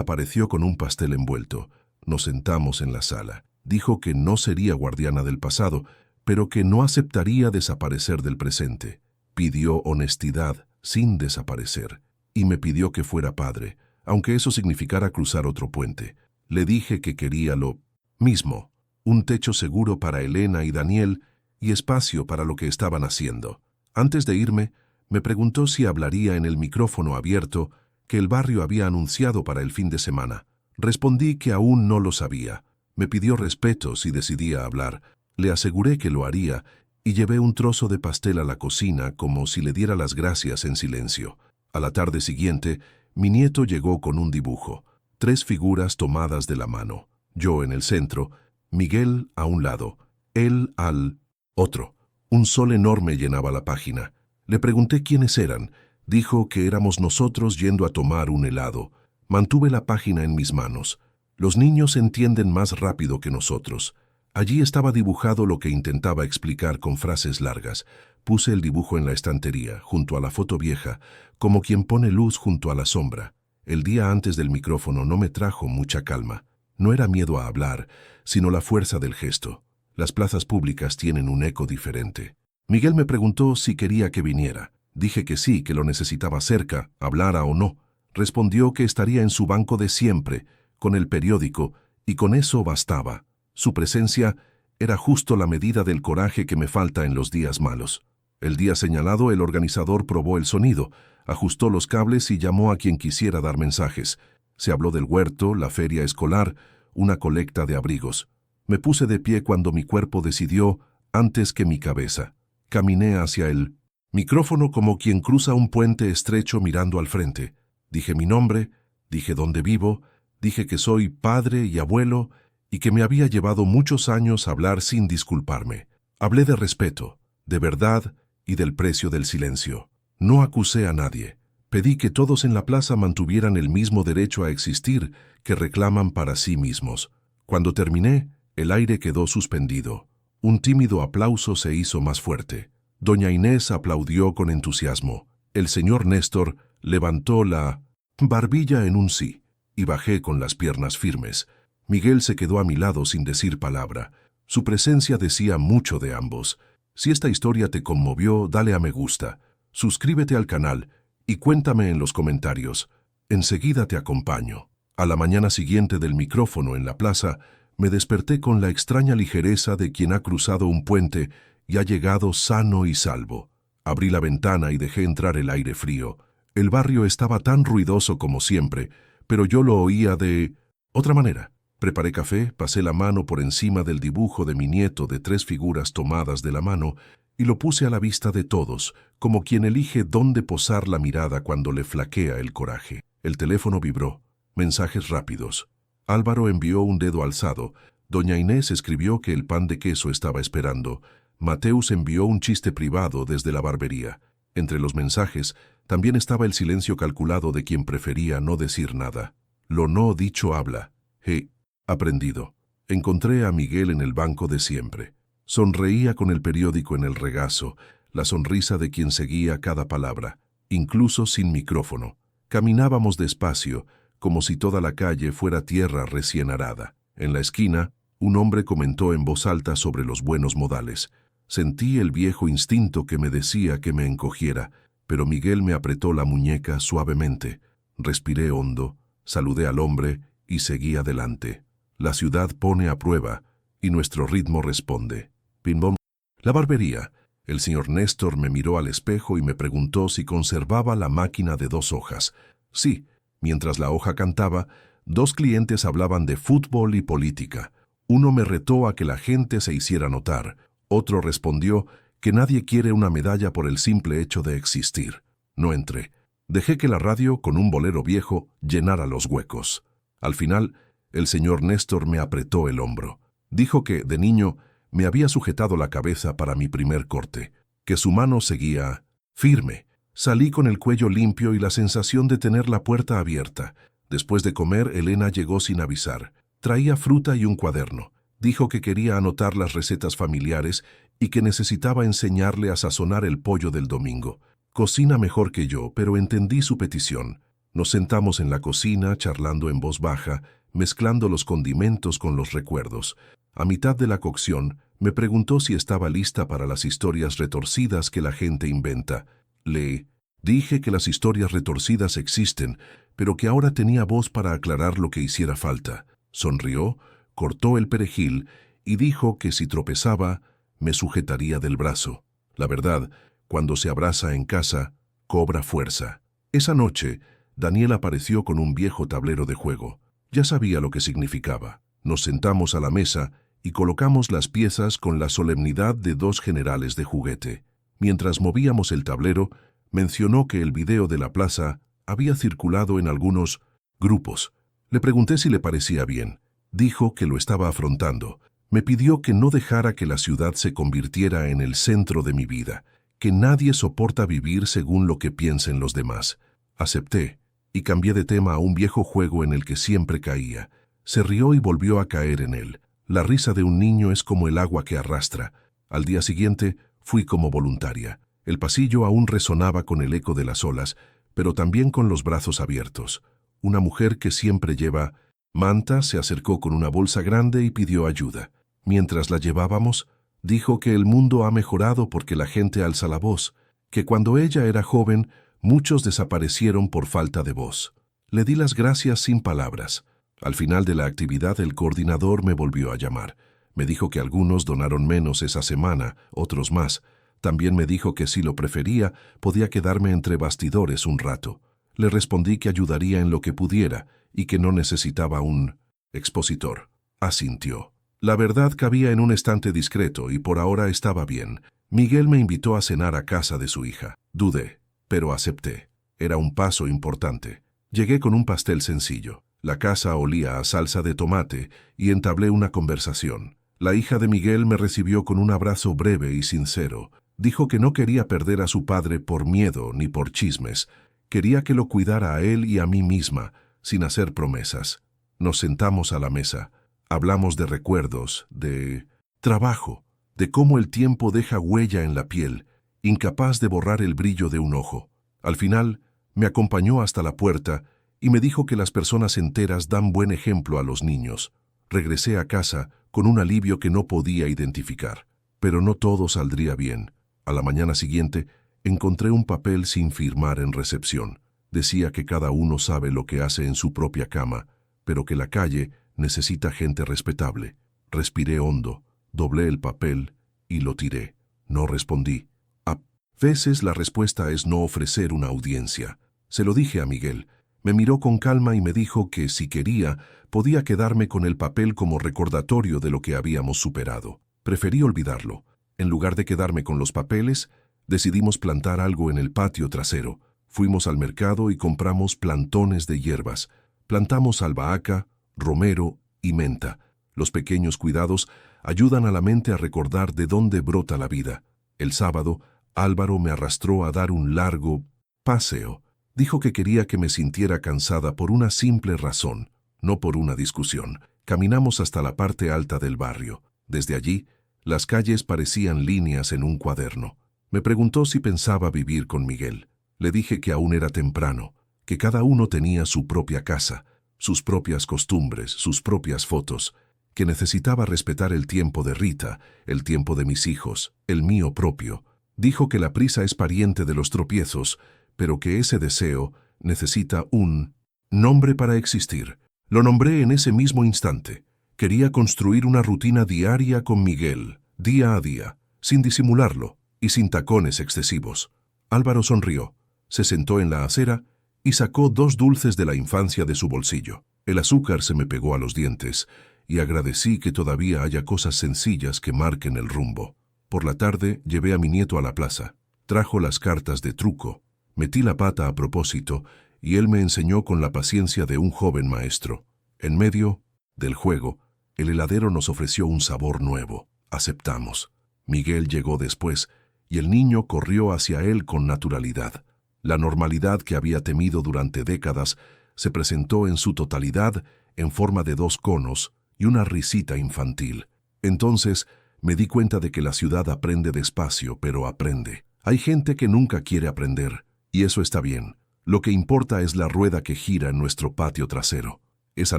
apareció con un pastel envuelto. Nos sentamos en la sala. Dijo que no sería guardiana del pasado, pero que no aceptaría desaparecer del presente. Pidió honestidad sin desaparecer. Y me pidió que fuera padre, aunque eso significara cruzar otro puente. Le dije que quería lo mismo, un techo seguro para Elena y Daniel y espacio para lo que estaban haciendo. Antes de irme, me preguntó si hablaría en el micrófono abierto que el barrio había anunciado para el fin de semana. Respondí que aún no lo sabía. Me pidió respeto si decidía hablar. Le aseguré que lo haría y llevé un trozo de pastel a la cocina como si le diera las gracias en silencio. A la tarde siguiente, mi nieto llegó con un dibujo, 3 figuras tomadas de la mano. Yo en el centro, Miguel a un lado, él al otro. Un sol enorme llenaba la página. Le pregunté quiénes eran. Dijo que éramos nosotros yendo a tomar un helado. Mantuve la página en mis manos. Los niños entienden más rápido que nosotros. Allí estaba dibujado lo que intentaba explicar con frases largas. Puse el dibujo en la estantería, junto a la foto vieja, como quien pone luz junto a la sombra. El día antes del micrófono no me trajo mucha calma. No era miedo a hablar, sino la fuerza del gesto. Las plazas públicas tienen un eco diferente. Miguel me preguntó si quería que viniera. Dije que sí, que lo necesitaba cerca, hablara o no. Respondió que estaría en su banco de siempre, con el periódico, y con eso bastaba. Su presencia era justo la medida del coraje que me falta en los días malos. El día señalado, el organizador probó el sonido, ajustó los cables y llamó a quien quisiera dar mensajes. Se habló del huerto, la feria escolar, una colecta de abrigos. Me puse de pie cuando mi cuerpo decidió antes que mi cabeza. Caminé hacia el micrófono como quien cruza un puente estrecho mirando al frente. Dije mi nombre, dije dónde vivo, dije que soy padre y abuelo y que me había llevado muchos años hablar sin disculparme. Hablé de respeto, de verdad y del precio del silencio. No acusé a nadie. Pedí que todos en la plaza mantuvieran el mismo derecho a existir que reclaman para sí mismos. Cuando terminé, el aire quedó suspendido. Un tímido aplauso se hizo más fuerte. Doña Inés aplaudió con entusiasmo. El señor Néstor levantó la barbilla en un sí, y bajé con las piernas firmes. Miguel se quedó a mi lado sin decir palabra. Su presencia decía mucho de ambos. Si esta historia te conmovió, dale a me gusta. Suscríbete al canal y cuéntame en los comentarios. Enseguida te acompaño. A la mañana siguiente del micrófono en la plaza, me desperté con la extraña ligereza de quien ha cruzado un puente y ha llegado sano y salvo. Abrí la ventana y dejé entrar el aire frío. El barrio estaba tan ruidoso como siempre, pero yo lo oía de otra manera. Preparé café, pasé la mano por encima del dibujo de mi nieto de 3 figuras tomadas de la mano y lo puse a la vista de todos, como quien elige dónde posar la mirada cuando le flaquea el coraje. El teléfono vibró. Mensajes rápidos. Álvaro envió un dedo alzado. Doña Inés escribió que el pan de queso estaba esperando. Mateus envió un chiste privado desde la barbería. Entre los mensajes también estaba el silencio calculado de quien prefería no decir nada. Lo no dicho habla. He aprendido. Encontré a Miguel en el banco de siempre. Sonreía con el periódico en el regazo, la sonrisa de quien seguía cada palabra, incluso sin micrófono. Caminábamos despacio, como si toda la calle fuera tierra recién arada. En la esquina, un hombre comentó en voz alta sobre los buenos modales. Sentí el viejo instinto que me decía que me encogiera, pero Miguel me apretó la muñeca suavemente. Respiré hondo, saludé al hombre y seguí adelante. La ciudad pone a prueba y nuestro ritmo responde. Pim-bom. La barbería. El señor Néstor me miró al espejo y me preguntó si conservaba la máquina de 2 hojas. Sí. Mientras la hoja cantaba, 2 clientes hablaban de fútbol y política. Uno me retó a que la gente se hiciera notar. Otro respondió que nadie quiere una medalla por el simple hecho de existir. No entré. Dejé que la radio, con un bolero viejo, llenara los huecos. Al final, el señor Néstor me apretó el hombro. Dijo que, de niño, me había sujetado la cabeza para mi primer corte, que su mano seguía firme. Salí con el cuello limpio y la sensación de tener la puerta abierta. Después de comer, Elena llegó sin avisar. Traía fruta y un cuaderno. Dijo que quería anotar las recetas familiares y que necesitaba enseñarle a sazonar el pollo del domingo. Cocina mejor que yo, pero entendí su petición. Nos sentamos en la cocina, charlando en voz baja, mezclando los condimentos con los recuerdos. A mitad de la cocción, me preguntó si estaba lista para las historias retorcidas que la gente inventa. Le dije que las historias retorcidas existen, pero que ahora tenía voz para aclarar lo que hiciera falta. Sonrió, cortó el perejil y dijo que si tropezaba, me sujetaría del brazo. La verdad, cuando se abraza en casa, cobra fuerza. Esa noche, Daniel apareció con un viejo tablero de juego. Ya sabía lo que significaba. Nos sentamos a la mesa y colocamos las piezas con la solemnidad de dos generales de juguete. Mientras movíamos el tablero, mencionó que el video de la plaza había circulado en algunos grupos. Le pregunté si le parecía bien. Dijo que lo estaba afrontando. Me pidió que no dejara que la ciudad se convirtiera en el centro de mi vida, que nadie soporta vivir según lo que piensen los demás. Acepté y cambié de tema a un viejo juego en el que siempre caía. Se rió y volvió a caer en él. La risa de un niño es como el agua que arrastra. Al día siguiente fui como voluntaria. El pasillo aún resonaba con el eco de las olas, pero también con los brazos abiertos. Una mujer que siempre lleva manta se acercó con una bolsa grande y pidió ayuda. Mientras la llevábamos, dijo que el mundo ha mejorado porque la gente alza la voz, que cuando ella era joven, muchos desaparecieron por falta de voz. Le di las gracias sin palabras. Al final de la actividad, el coordinador me volvió a llamar. Me dijo que algunos donaron menos esa semana, otros más. También me dijo que si lo prefería, podía quedarme entre bastidores un rato. Le respondí que ayudaría en lo que pudiera y que no necesitaba un expositor. Asintió. La verdad cabía en un estante discreto y por ahora estaba bien. Miguel me invitó a cenar a casa de su hija. Dudé, pero acepté. Era un paso importante. Llegué con un pastel sencillo. La casa olía a salsa de tomate y entablé una conversación. La hija de Miguel me recibió con un abrazo breve y sincero. Dijo que no quería perder a su padre por miedo ni por chismes. Quería que lo cuidara a él y a mí misma, sin hacer promesas. Nos sentamos a la mesa. Hablamos de recuerdos, de trabajo, de cómo el tiempo deja huella en la piel, incapaz de borrar el brillo de un ojo. Al final, me acompañó hasta la puerta y me dijo que las personas enteras dan buen ejemplo a los niños. Regresé a casa con un alivio que no podía identificar. Pero no todo saldría bien. A la mañana siguiente, encontré un papel sin firmar en recepción. Decía que cada uno sabe lo que hace en su propia cama, pero que la calle necesita gente respetable. Respiré hondo, doblé el papel y lo tiré. No respondí. A veces la respuesta es no ofrecer una audiencia. Se lo dije a Miguel. Me miró con calma y me dijo que, si quería, podía quedarme con el papel como recordatorio de lo que habíamos superado. Preferí olvidarlo. En lugar de quedarme con los papeles, decidimos plantar algo en el patio trasero. Fuimos al mercado y compramos plantones de hierbas. Plantamos albahaca, romero y menta. Los pequeños cuidados ayudan a la mente a recordar de dónde brota la vida. El sábado, Álvaro me arrastró a dar un largo paseo. Dijo que quería que me sintiera cansada por una simple razón, no por una discusión. Caminamos hasta la parte alta del barrio. Desde allí, las calles parecían líneas en un cuaderno. Me preguntó si pensaba vivir con Miguel. Le dije que aún era temprano, que cada uno tenía su propia casa, sus propias costumbres, sus propias fotos, que necesitaba respetar el tiempo de Rita, el tiempo de mis hijos, el mío propio. Dijo que la prisa es pariente de los tropiezos, pero que ese deseo necesita un nombre para existir. Lo nombré en ese mismo instante. Quería construir una rutina diaria con Miguel, día a día, sin disimularlo y sin tacones excesivos. Álvaro sonrió, se sentó en la acera y sacó 2 dulces de la infancia de su bolsillo. El azúcar se me pegó a los dientes y agradecí que todavía haya cosas sencillas que marquen el rumbo. Por la tarde llevé a mi nieto a la plaza. Trajo las cartas de truco. Metí la pata a propósito y él me enseñó con la paciencia de un joven maestro. En medio del juego, el heladero nos ofreció un sabor nuevo. Aceptamos. Miguel llegó después y el niño corrió hacia él con naturalidad. La normalidad que había temido durante décadas se presentó en su totalidad en forma de 2 conos y una risita infantil. Entonces me di cuenta de que la ciudad aprende despacio, pero aprende. Hay gente que nunca quiere aprender, y eso está bien. Lo que importa es la rueda que gira en nuestro patio trasero. Esa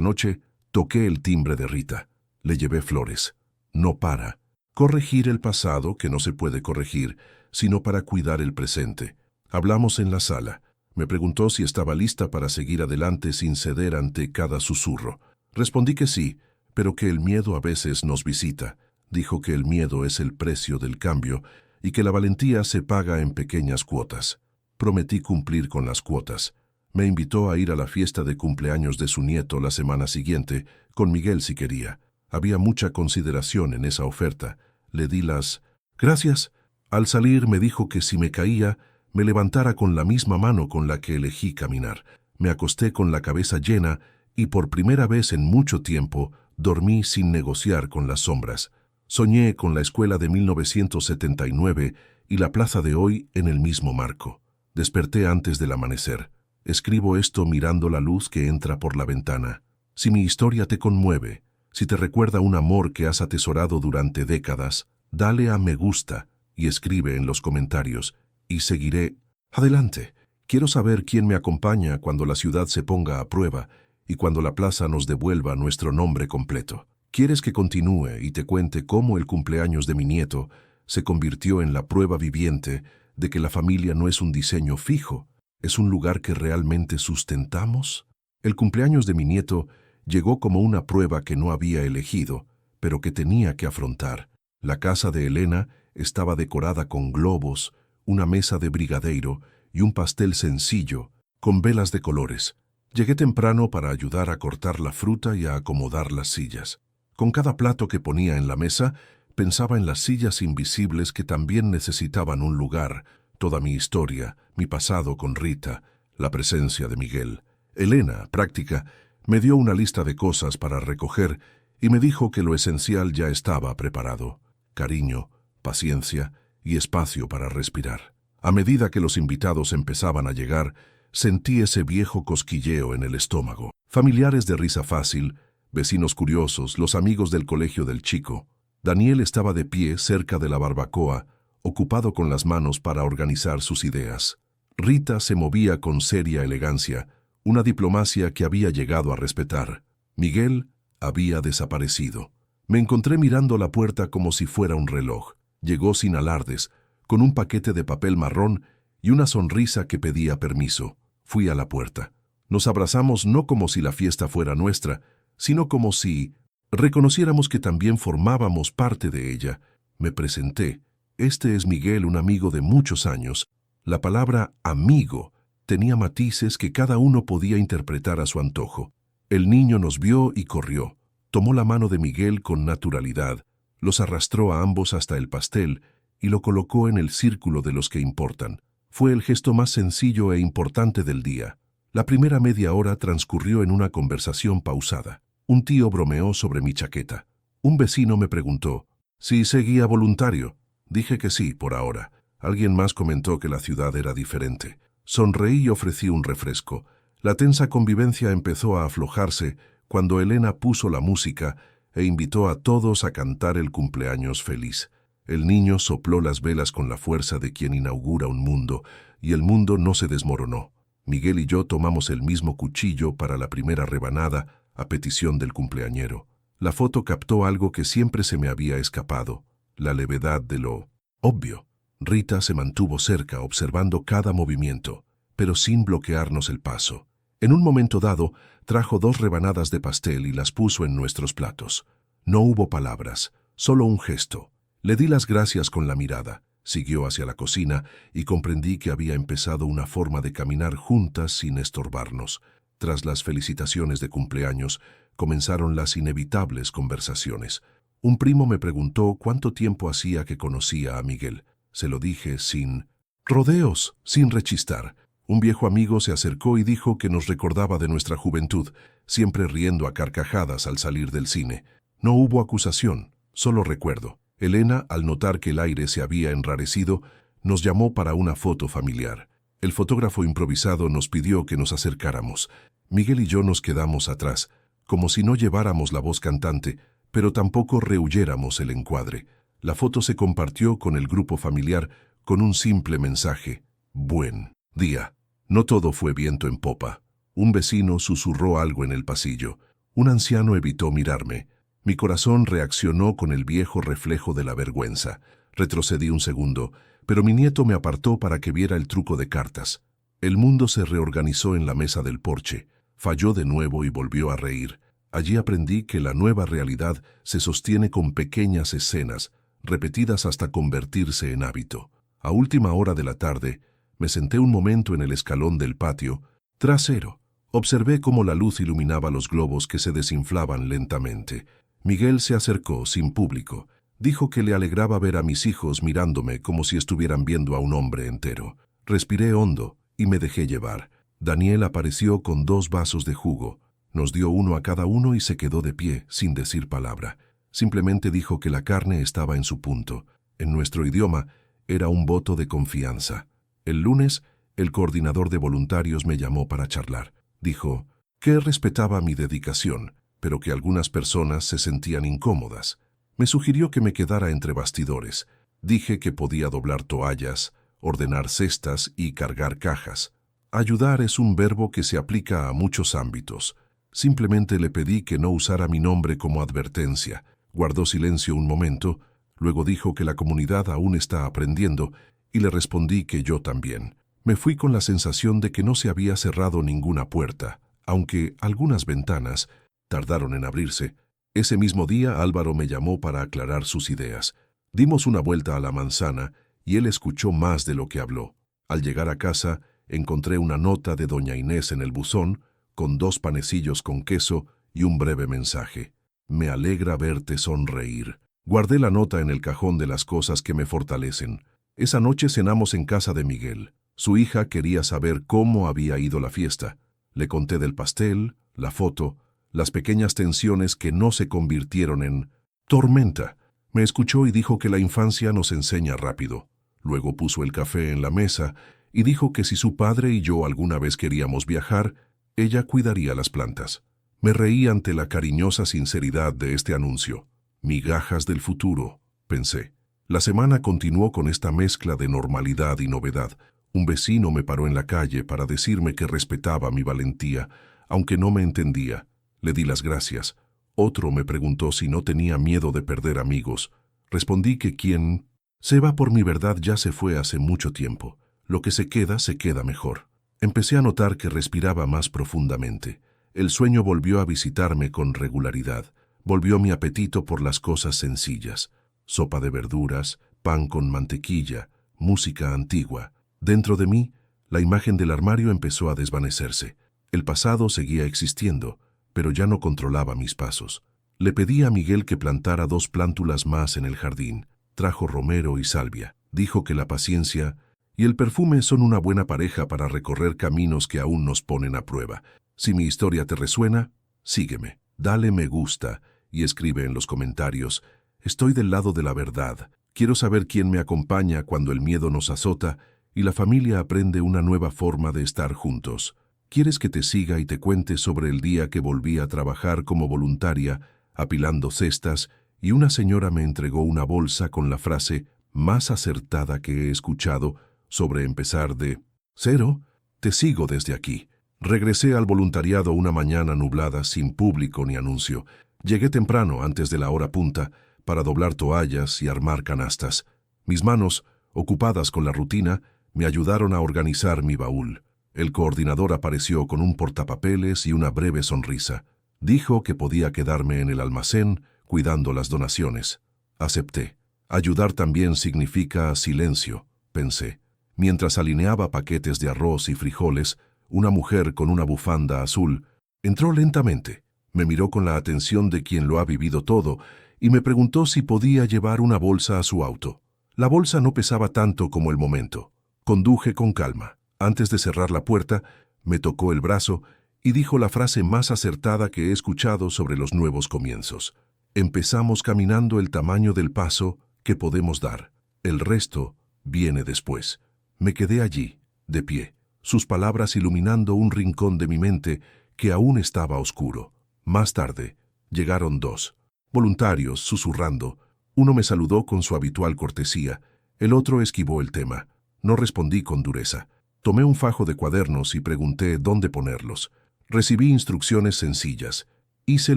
noche toqué el timbre de Rita. Le llevé flores. No para corregir el pasado, que no se puede corregir, sino para cuidar el presente. Hablamos en la sala. Me preguntó si estaba lista para seguir adelante sin ceder ante cada susurro. Respondí que sí, pero que el miedo a veces nos visita. Dijo que el miedo es el precio del cambio y que la valentía se paga en pequeñas cuotas. Prometí cumplir con las cuotas. Me invitó a ir a la fiesta de cumpleaños de su nieto la semana siguiente, con Miguel si quería. Había mucha consideración en esa oferta. Le di las gracias. Al salir me dijo que si me caía, me levantara con la misma mano con la que elegí caminar. Me acosté con la cabeza llena y por primera vez en mucho tiempo dormí sin negociar con las sombras. Soñé con la escuela de 1979 y la plaza de hoy en el mismo marco. Desperté antes del amanecer. Escribo esto mirando la luz que entra por la ventana. Si mi historia te conmueve, si te recuerda un amor que has atesorado durante décadas, dale a me gusta y escribe en los comentarios y seguiré. Adelante. Quiero saber quién me acompaña cuando la ciudad se ponga a prueba y cuando la plaza nos devuelva nuestro nombre completo. ¿Quieres que continúe y te cuente cómo el cumpleaños de mi nieto se convirtió en la prueba viviente de que la familia no es un diseño fijo, es un lugar que realmente sustentamos? El cumpleaños de mi nieto llegó como una prueba que no había elegido, pero que tenía que afrontar. La casa de Elena estaba decorada con globos, una mesa de brigadeiro y un pastel sencillo, con velas de colores. Llegué temprano para ayudar a cortar la fruta y a acomodar las sillas. Con cada plato que ponía en la mesa, pensaba en las sillas invisibles que también necesitaban un lugar, toda mi historia, mi pasado con Rita, la presencia de Miguel. Elena, práctica, me dio una lista de cosas para recoger y me dijo que lo esencial ya estaba preparado: cariño, paciencia y espacio para respirar. A medida que los invitados empezaban a llegar, sentí ese viejo cosquilleo en el estómago. Familiares de risa fácil, vecinos curiosos, los amigos del colegio del chico. Daniel estaba de pie cerca de la barbacoa, ocupado con las manos para organizar sus ideas. Rita se movía con seria elegancia, una diplomacia que había llegado a respetar. Miguel había desaparecido. Me encontré mirando la puerta como si fuera un reloj. Llegó sin alardes, con un paquete de papel marrón y una sonrisa que pedía permiso. Fui a la puerta. Nos abrazamos no como si la fiesta fuera nuestra, sino como si reconociéramos que también formábamos parte de ella. Me presenté. Este es Miguel, un amigo de muchos años. La palabra amigo tenía matices que cada uno podía interpretar a su antojo. El niño nos vio y corrió. Tomó la mano de Miguel con naturalidad, los arrastró a ambos hasta el pastel y lo colocó en el círculo de los que importan. Fue el gesto más sencillo e importante del día. La primera media hora transcurrió en una conversación pausada. Un tío bromeó sobre mi chaqueta. Un vecino me preguntó si seguía voluntario. Dije que sí, por ahora. Alguien más comentó que la ciudad era diferente. Sonreí y ofrecí un refresco. La tensa convivencia empezó a aflojarse cuando Elena puso la música e invitó a todos a cantar el cumpleaños feliz. El niño sopló las velas con la fuerza de quien inaugura un mundo, y el mundo no se desmoronó. Miguel y yo tomamos el mismo cuchillo para la primera rebanada, a petición del cumpleañero. La foto captó algo que siempre se me había escapado: la levedad de lo obvio. Rita se mantuvo cerca, observando cada movimiento, pero sin bloquearnos el paso. En un momento dado, trajo 2 rebanadas de pastel y las puso en nuestros platos. No hubo palabras, solo un gesto. Le di las gracias con la mirada. Siguió hacia la cocina y comprendí que había empezado una forma de caminar juntas sin estorbarnos. Tras las felicitaciones de cumpleaños, comenzaron las inevitables conversaciones. Un primo me preguntó cuánto tiempo hacía que conocía a Miguel. Se lo dije sin rodeos, sin rechistar. Un viejo amigo se acercó y dijo que nos recordaba de nuestra juventud, siempre riendo a carcajadas al salir del cine. No hubo acusación, solo recuerdo. Elena, al notar que el aire se había enrarecido, nos llamó para una foto familiar. El fotógrafo improvisado nos pidió que nos acercáramos. Miguel y yo nos quedamos atrás, como si no lleváramos la voz cantante, pero tampoco rehuyéramos el encuadre. La foto se compartió con el grupo familiar con un simple mensaje: buen día. No todo fue viento en popa. Un vecino susurró algo en el pasillo. Un anciano evitó mirarme. Mi corazón reaccionó con el viejo reflejo de la vergüenza. Retrocedí un segundo, pero mi nieto me apartó para que viera el truco de cartas. El mundo se reorganizó en la mesa del porche. Falló de nuevo y volvió a reír. Allí aprendí que la nueva realidad se sostiene con pequeñas escenas, repetidas hasta convertirse en hábito. A última hora de la tarde, me senté un momento en el escalón del patio trasero. Observé cómo la luz iluminaba los globos que se desinflaban lentamente. Miguel se acercó sin público. Dijo que le alegraba ver a mis hijos mirándome como si estuvieran viendo a un hombre entero. Respiré hondo y me dejé llevar. Daniel apareció con 2 vasos de jugo. Nos dio uno a cada uno y se quedó de pie, sin decir palabra. Simplemente dijo que la carne estaba en su punto. En nuestro idioma, era un voto de confianza. El lunes, el coordinador de voluntarios me llamó para charlar. Dijo que respetaba mi dedicación, pero que algunas personas se sentían incómodas. Me sugirió que me quedara entre bastidores. Dije que podía doblar toallas, ordenar cestas y cargar cajas. Ayudar es un verbo que se aplica a muchos ámbitos. Simplemente le pedí que no usara mi nombre como advertencia. Guardó silencio un momento, luego dijo que la comunidad aún está aprendiendo, y le respondí que yo también. Me fui con la sensación de que no se había cerrado ninguna puerta, aunque algunas ventanas tardaron en abrirse. Ese mismo día Álvaro me llamó para aclarar sus ideas. Dimos una vuelta a la manzana y él escuchó más de lo que habló. Al llegar a casa, encontré una nota de doña Inés en el buzón, con 2 panecillos con queso y un breve mensaje. Me alegra verte sonreír. Guardé la nota en el cajón de las cosas que me fortalecen. Esa noche cenamos en casa de Miguel. Su hija quería saber cómo había ido la fiesta. Le conté del pastel, la foto, las pequeñas tensiones que no se convirtieron en tormenta. Me escuchó y dijo que la infancia nos enseña rápido. Luego puso el café en la mesa y dijo que si su padre y yo alguna vez queríamos viajar, ella cuidaría las plantas. Me reí ante la cariñosa sinceridad de este anuncio. Migajas del futuro, pensé. La semana continuó con esta mezcla de normalidad y novedad. Un vecino me paró en la calle para decirme que respetaba mi valentía, aunque no me entendía. Le di las gracias. Otro me preguntó si no tenía miedo de perder amigos. Respondí que quien se va por mi verdad ya se fue hace mucho tiempo. Lo que se queda mejor. Empecé a notar que respiraba más profundamente. El sueño volvió a visitarme con regularidad. Volvió mi apetito por las cosas sencillas. Sopa de verduras, pan con mantequilla, música antigua. Dentro de mí, la imagen del armario empezó a desvanecerse. El pasado seguía existiendo, pero ya no controlaba mis pasos. Le pedí a Miguel que plantara 2 plántulas más en el jardín. Trajo romero y salvia. Dijo que la paciencia y el perfume son una buena pareja para recorrer caminos que aún nos ponen a prueba. Si mi historia te resuena, sígueme, dale me gusta y escribe en los comentarios: estoy del lado de la verdad. Quiero saber quién me acompaña cuando el miedo nos azota y la familia aprende una nueva forma de estar juntos. ¿Quieres que te siga y te cuente sobre el día que volví a trabajar como voluntaria, apilando cestas, y una señora me entregó una bolsa con la frase más acertada que he escuchado sobre empezar de cero? Te sigo desde aquí. Regresé al voluntariado una mañana nublada, sin público ni anuncio. Llegué temprano, antes de la hora punta, para doblar toallas y armar canastas. Mis manos, ocupadas con la rutina, me ayudaron a organizar mi baúl. El coordinador apareció con un portapapeles y una breve sonrisa. Dijo que podía quedarme en el almacén cuidando las donaciones. Acepté. Ayudar también significa silencio, pensé. Mientras alineaba paquetes de arroz y frijoles, una mujer con una bufanda azul entró lentamente. Me miró con la atención de quien lo ha vivido todo y me preguntó si podía llevar una bolsa a su auto. La bolsa no pesaba tanto como el momento. Conduje con calma. Antes de cerrar la puerta, me tocó el brazo y dijo la frase más acertada que he escuchado sobre los nuevos comienzos. Empezamos caminando el tamaño del paso que podemos dar. El resto viene después. Me quedé allí, de pie, sus palabras iluminando un rincón de mi mente que aún estaba oscuro. Más tarde, llegaron 2 voluntarios susurrando. Uno me saludó con su habitual cortesía. El otro esquivó el tema. No respondí con dureza. Tomé un fajo de cuadernos y pregunté dónde ponerlos. Recibí instrucciones sencillas. Hice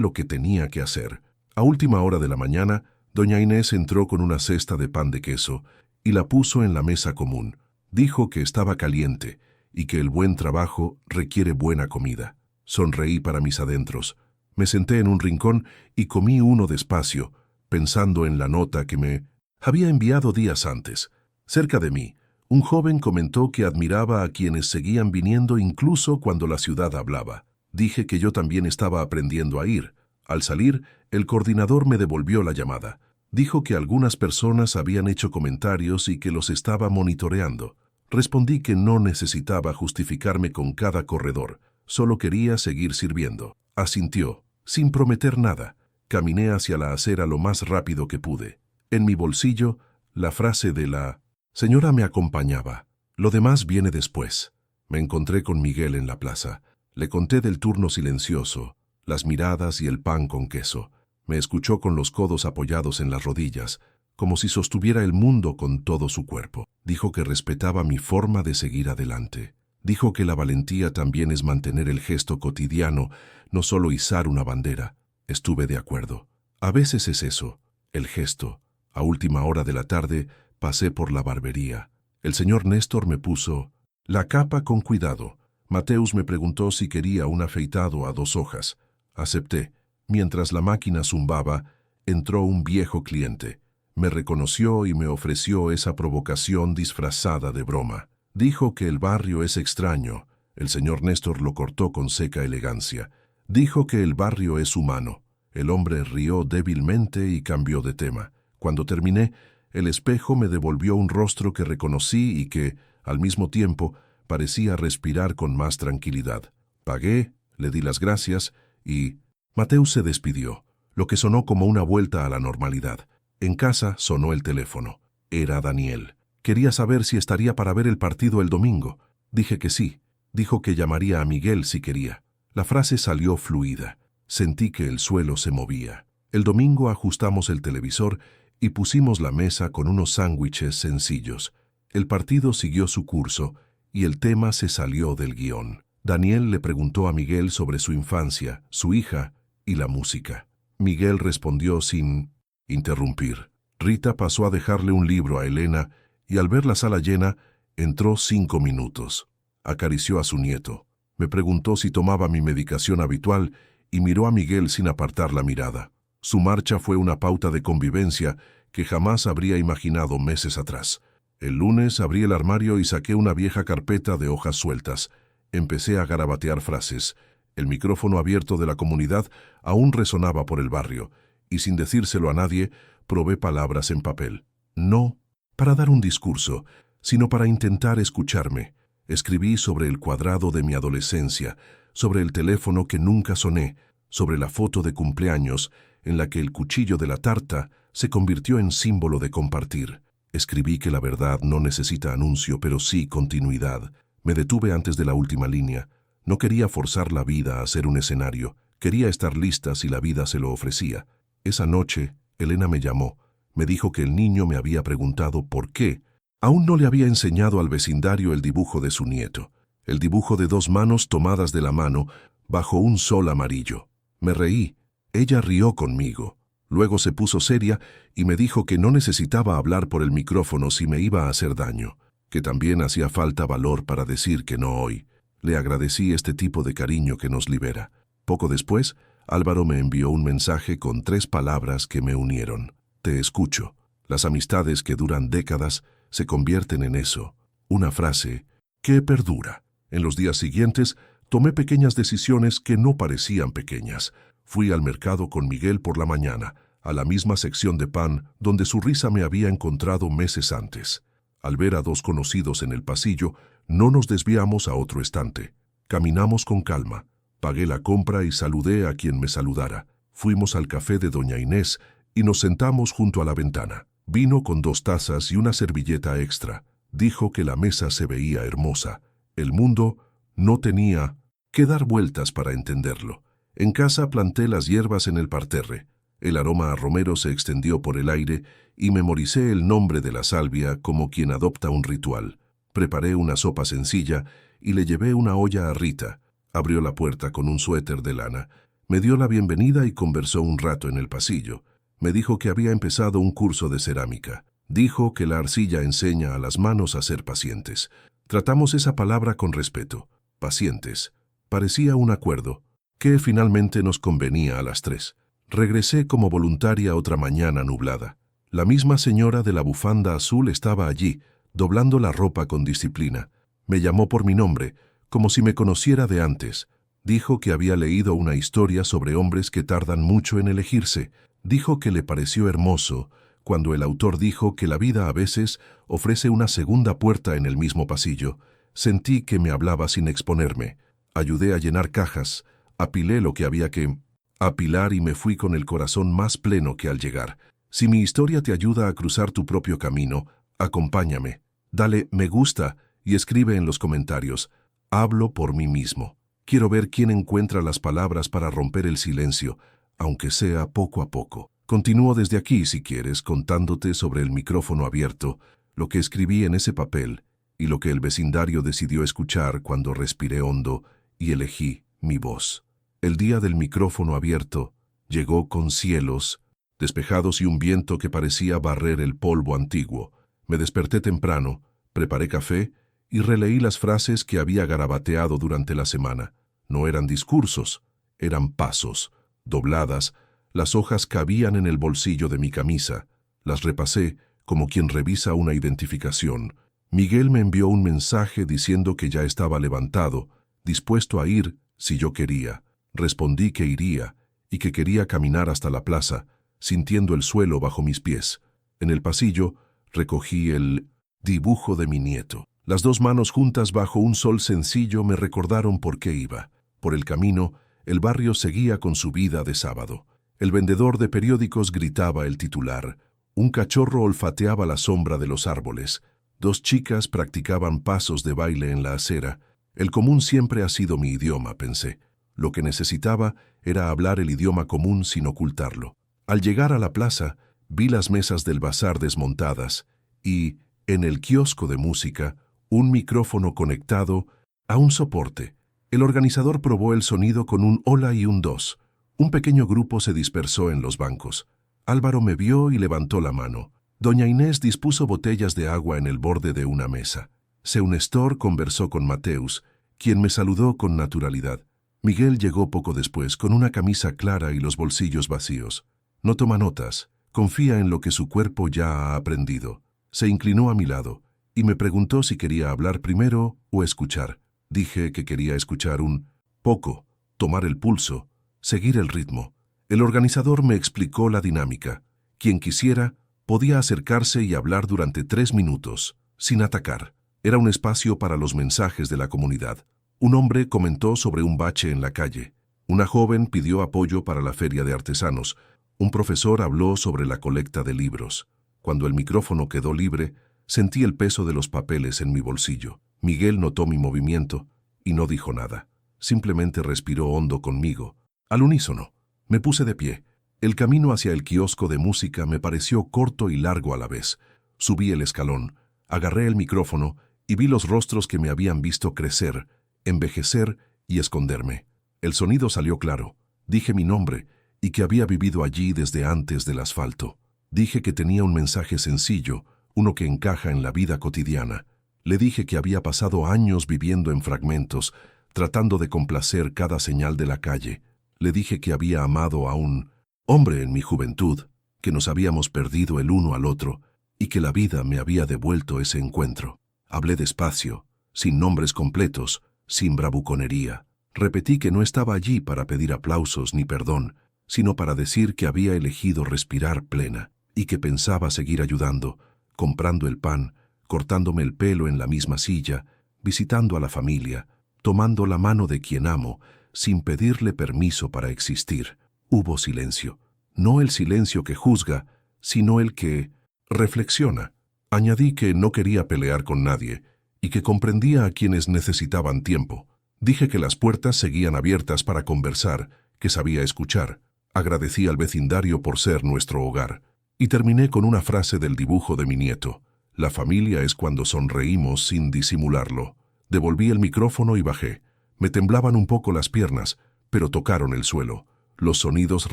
lo que tenía que hacer. A última hora de la mañana, doña Inés entró con una cesta de pan de queso y la puso en la mesa común. Dijo que estaba caliente y que el buen trabajo requiere buena comida. Sonreí para mis adentros. Me senté en un rincón y comí uno despacio, pensando en la nota que me había enviado días antes. Cerca de mí, un joven comentó que admiraba a quienes seguían viniendo incluso cuando la ciudad hablaba. Dije que yo también estaba aprendiendo a ir. Al salir, el coordinador me devolvió la llamada. Dijo que algunas personas habían hecho comentarios y que los estaba monitoreando. Respondí que no necesitaba justificarme con cada corredor, solo quería seguir sirviendo. Asintió, sin prometer nada. Caminé hacia la acera lo más rápido que pude. En mi bolsillo, la frase de la señora me acompañaba. Lo demás viene después. Me encontré con Miguel en la plaza. Le conté del turno silencioso, las miradas y el pan con queso. Me escuchó con los codos apoyados en las rodillas, como si sostuviera el mundo con todo su cuerpo. Dijo que respetaba mi forma de seguir adelante. Dijo que la valentía también es mantener el gesto cotidiano, no solo izar una bandera. Estuve de acuerdo. A veces es eso, el gesto. A última hora de la tarde pasé por la barbería. El señor Néstor me puso la capa con cuidado. Mateus me preguntó si quería un afeitado a 2 hojas. Acepté. Mientras la máquina zumbaba, entró un viejo cliente. Me reconoció y me ofreció esa provocación disfrazada de broma. Dijo que el barrio es extraño. El señor Néstor lo cortó con seca elegancia. Dijo que el barrio es humano. El hombre rió débilmente y cambió de tema. Cuando terminé, el espejo me devolvió un rostro que reconocí y que, al mismo tiempo, parecía respirar con más tranquilidad. Pagué, le di las gracias y Mateus se despidió, lo que sonó como una vuelta a la normalidad. En casa sonó el teléfono. Era Daniel. Quería saber si estaría para ver el partido el domingo. Dije que sí. Dijo que llamaría a Miguel si quería. La frase salió fluida. Sentí que el suelo se movía. El domingo ajustamos el televisor y pusimos la mesa con unos sándwiches sencillos. El partido siguió su curso y el tema se salió del guión. Daniel le preguntó a Miguel sobre su infancia, su hija y la música. Miguel respondió sin interrumpir. Rita pasó a dejarle un libro a Elena y al ver la sala llena, entró 5 minutos. Acarició a su nieto. Me preguntó si tomaba mi medicación habitual y miró a Miguel sin apartar la mirada. Su marcha fue una pauta de convivencia que jamás habría imaginado meses atrás. El lunes abrí el armario y saqué una vieja carpeta de hojas sueltas. Empecé a garabatear frases. El micrófono abierto de la comunidad aún resonaba por el barrio, y sin decírselo a nadie, probé palabras en papel. No para dar un discurso, sino para intentar escucharme. Escribí sobre el cuadrado de mi adolescencia, sobre el teléfono que nunca soné, sobre la foto de cumpleaños en la que el cuchillo de la tarta se convirtió en símbolo de compartir. Escribí que la verdad no necesita anuncio, pero sí continuidad. Me detuve antes de la última línea. No quería forzar la vida a ser un escenario. Quería estar lista si la vida se lo ofrecía. Esa noche, Elena me llamó. Me dijo que el niño me había preguntado por qué. Aún no le había enseñado al vecindario el dibujo de su nieto. El dibujo de 2 manos tomadas de la mano bajo un sol amarillo. Me reí. Ella rió conmigo. Luego se puso seria y me dijo que no necesitaba hablar por el micrófono si me iba a hacer daño, que también hacía falta valor para decir que no hoy. Le agradecí este tipo de cariño que nos libera. Poco después, Álvaro me envió un mensaje con 3 palabras que me unieron. Te escucho. Las amistades que duran décadas se convierten en eso. Una frase que perdura. En los días siguientes, tomé pequeñas decisiones que no parecían pequeñas. Fui al mercado con Miguel por la mañana, a la misma sección de pan donde su risa me había encontrado meses antes. Al ver a 2 conocidos en el pasillo, no nos desviamos a otro estante. Caminamos con calma. Pagué la compra y saludé a quien me saludara. Fuimos al café de doña Inés y nos sentamos junto a la ventana. Vino con 2 tazas y una servilleta extra. Dijo que la mesa se veía hermosa. El mundo no tenía que dar vueltas para entenderlo. En casa planté las hierbas en el parterre. El aroma a romero se extendió por el aire y memoricé el nombre de la salvia como quien adopta un ritual. Preparé una sopa sencilla y le llevé una olla a Rita. Abrió la puerta con un suéter de lana. Me dio la bienvenida y conversó un rato en el pasillo. Me dijo que había empezado un curso de cerámica. Dijo que la arcilla enseña a las manos a ser pacientes. Tratamos esa palabra con respeto. Pacientes. Parecía un acuerdo, que finalmente nos convenía a las 3. Regresé como voluntaria otra mañana nublada. La misma señora de la bufanda azul estaba allí, doblando la ropa con disciplina. Me llamó por mi nombre, como si me conociera de antes. Dijo que había leído una historia sobre hombres que tardan mucho en elegirse. Dijo que le pareció hermoso cuando el autor dijo que la vida a veces ofrece una segunda puerta en el mismo pasillo. Sentí que me hablaba sin exponerme. Ayudé a llenar cajas, apilé lo que había que apilar y me fui con el corazón más pleno que al llegar. Si mi historia te ayuda a cruzar tu propio camino, acompáñame. Dale me gusta y escribe en los comentarios. Hablo por mí mismo. Quiero ver quién encuentra las palabras para romper el silencio, aunque sea poco a poco. Continúo desde aquí, si quieres, contándote sobre el micrófono abierto, lo que escribí en ese papel y lo que el vecindario decidió escuchar cuando respiré hondo y elegí mi voz. El día del micrófono abierto llegó con cielos despejados y un viento que parecía barrer el polvo antiguo. Me desperté temprano, preparé café y releí las frases que había garabateado durante la semana. No eran discursos, eran pasos, dobladas. Las hojas cabían en el bolsillo de mi camisa. Las repasé como quien revisa una identificación. Miguel me envió un mensaje diciendo que ya estaba levantado, dispuesto a ir si yo quería. Respondí que iría y que quería caminar hasta la plaza, sintiendo el suelo bajo mis pies. En el pasillo recogí el dibujo de mi nieto. Las dos manos juntas bajo un sol sencillo me recordaron por qué iba. Por el camino, el barrio seguía con su vida de sábado. El vendedor de periódicos gritaba el titular. Un cachorro olfateaba la sombra de los árboles. Dos chicas practicaban pasos de baile en la acera. El común siempre ha sido mi idioma, pensé. Lo que necesitaba era hablar el idioma común sin ocultarlo. Al llegar a la plaza, vi las mesas del bazar desmontadas y, en el kiosco de música, un micrófono conectado a un soporte. El organizador probó el sonido con un hola y un dos. Un pequeño grupo se dispersó en los bancos. Álvaro me vio y levantó la mano. Doña Inés dispuso botellas de agua en el borde de una mesa. Seu Nestor conversó con Mateus, quien me saludó con naturalidad. Miguel llegó poco después, con una camisa clara y los bolsillos vacíos. No toma notas, confía en lo que su cuerpo ya ha aprendido. Se inclinó a mi lado y me preguntó si quería hablar primero o escuchar. Dije que quería escuchar un poco, tomar el pulso, seguir el ritmo. El organizador me explicó la dinámica. Quien quisiera podía acercarse y hablar durante 3 minutos, sin atacar. Era un espacio para los mensajes de la comunidad. Un hombre comentó sobre un bache en la calle. Una joven pidió apoyo para la feria de artesanos. Un profesor habló sobre la colecta de libros. Cuando el micrófono quedó libre, sentí el peso de los papeles en mi bolsillo. Miguel notó mi movimiento y no dijo nada. Simplemente respiró hondo conmigo. Al unísono. Me puse de pie. El camino hacia el kiosco de música me pareció corto y largo a la vez. Subí el escalón, agarré el micrófono y vi los rostros que me habían visto crecer, envejecer y esconderme. El sonido salió claro. Dije mi nombre y que había vivido allí desde antes del asfalto. Dije que tenía un mensaje sencillo, uno que encaja en la vida cotidiana. Le dije que había pasado años viviendo en fragmentos, tratando de complacer cada señal de la calle. Le dije que había amado a un hombre en mi juventud, que nos habíamos perdido el uno al otro y que la vida me había devuelto ese encuentro. Hablé despacio, sin nombres completos, sin bravuconería. Repetí que no estaba allí para pedir aplausos ni perdón, sino para decir que había elegido respirar plena y que pensaba seguir ayudando, comprando el pan, cortándome el pelo en la misma silla, visitando a la familia, tomando la mano de quien amo, sin pedirle permiso para existir. Hubo silencio. No el silencio que juzga, sino el que reflexiona. Añadí que no quería pelear con nadie y que comprendía a quienes necesitaban tiempo. Dije que las puertas seguían abiertas para conversar, que sabía escuchar. Agradecí al vecindario por ser nuestro hogar y terminé con una frase del dibujo de mi nieto. La familia es cuando sonreímos sin disimularlo. Devolví el micrófono y bajé. Me temblaban un poco las piernas, pero tocaron el suelo. Los sonidos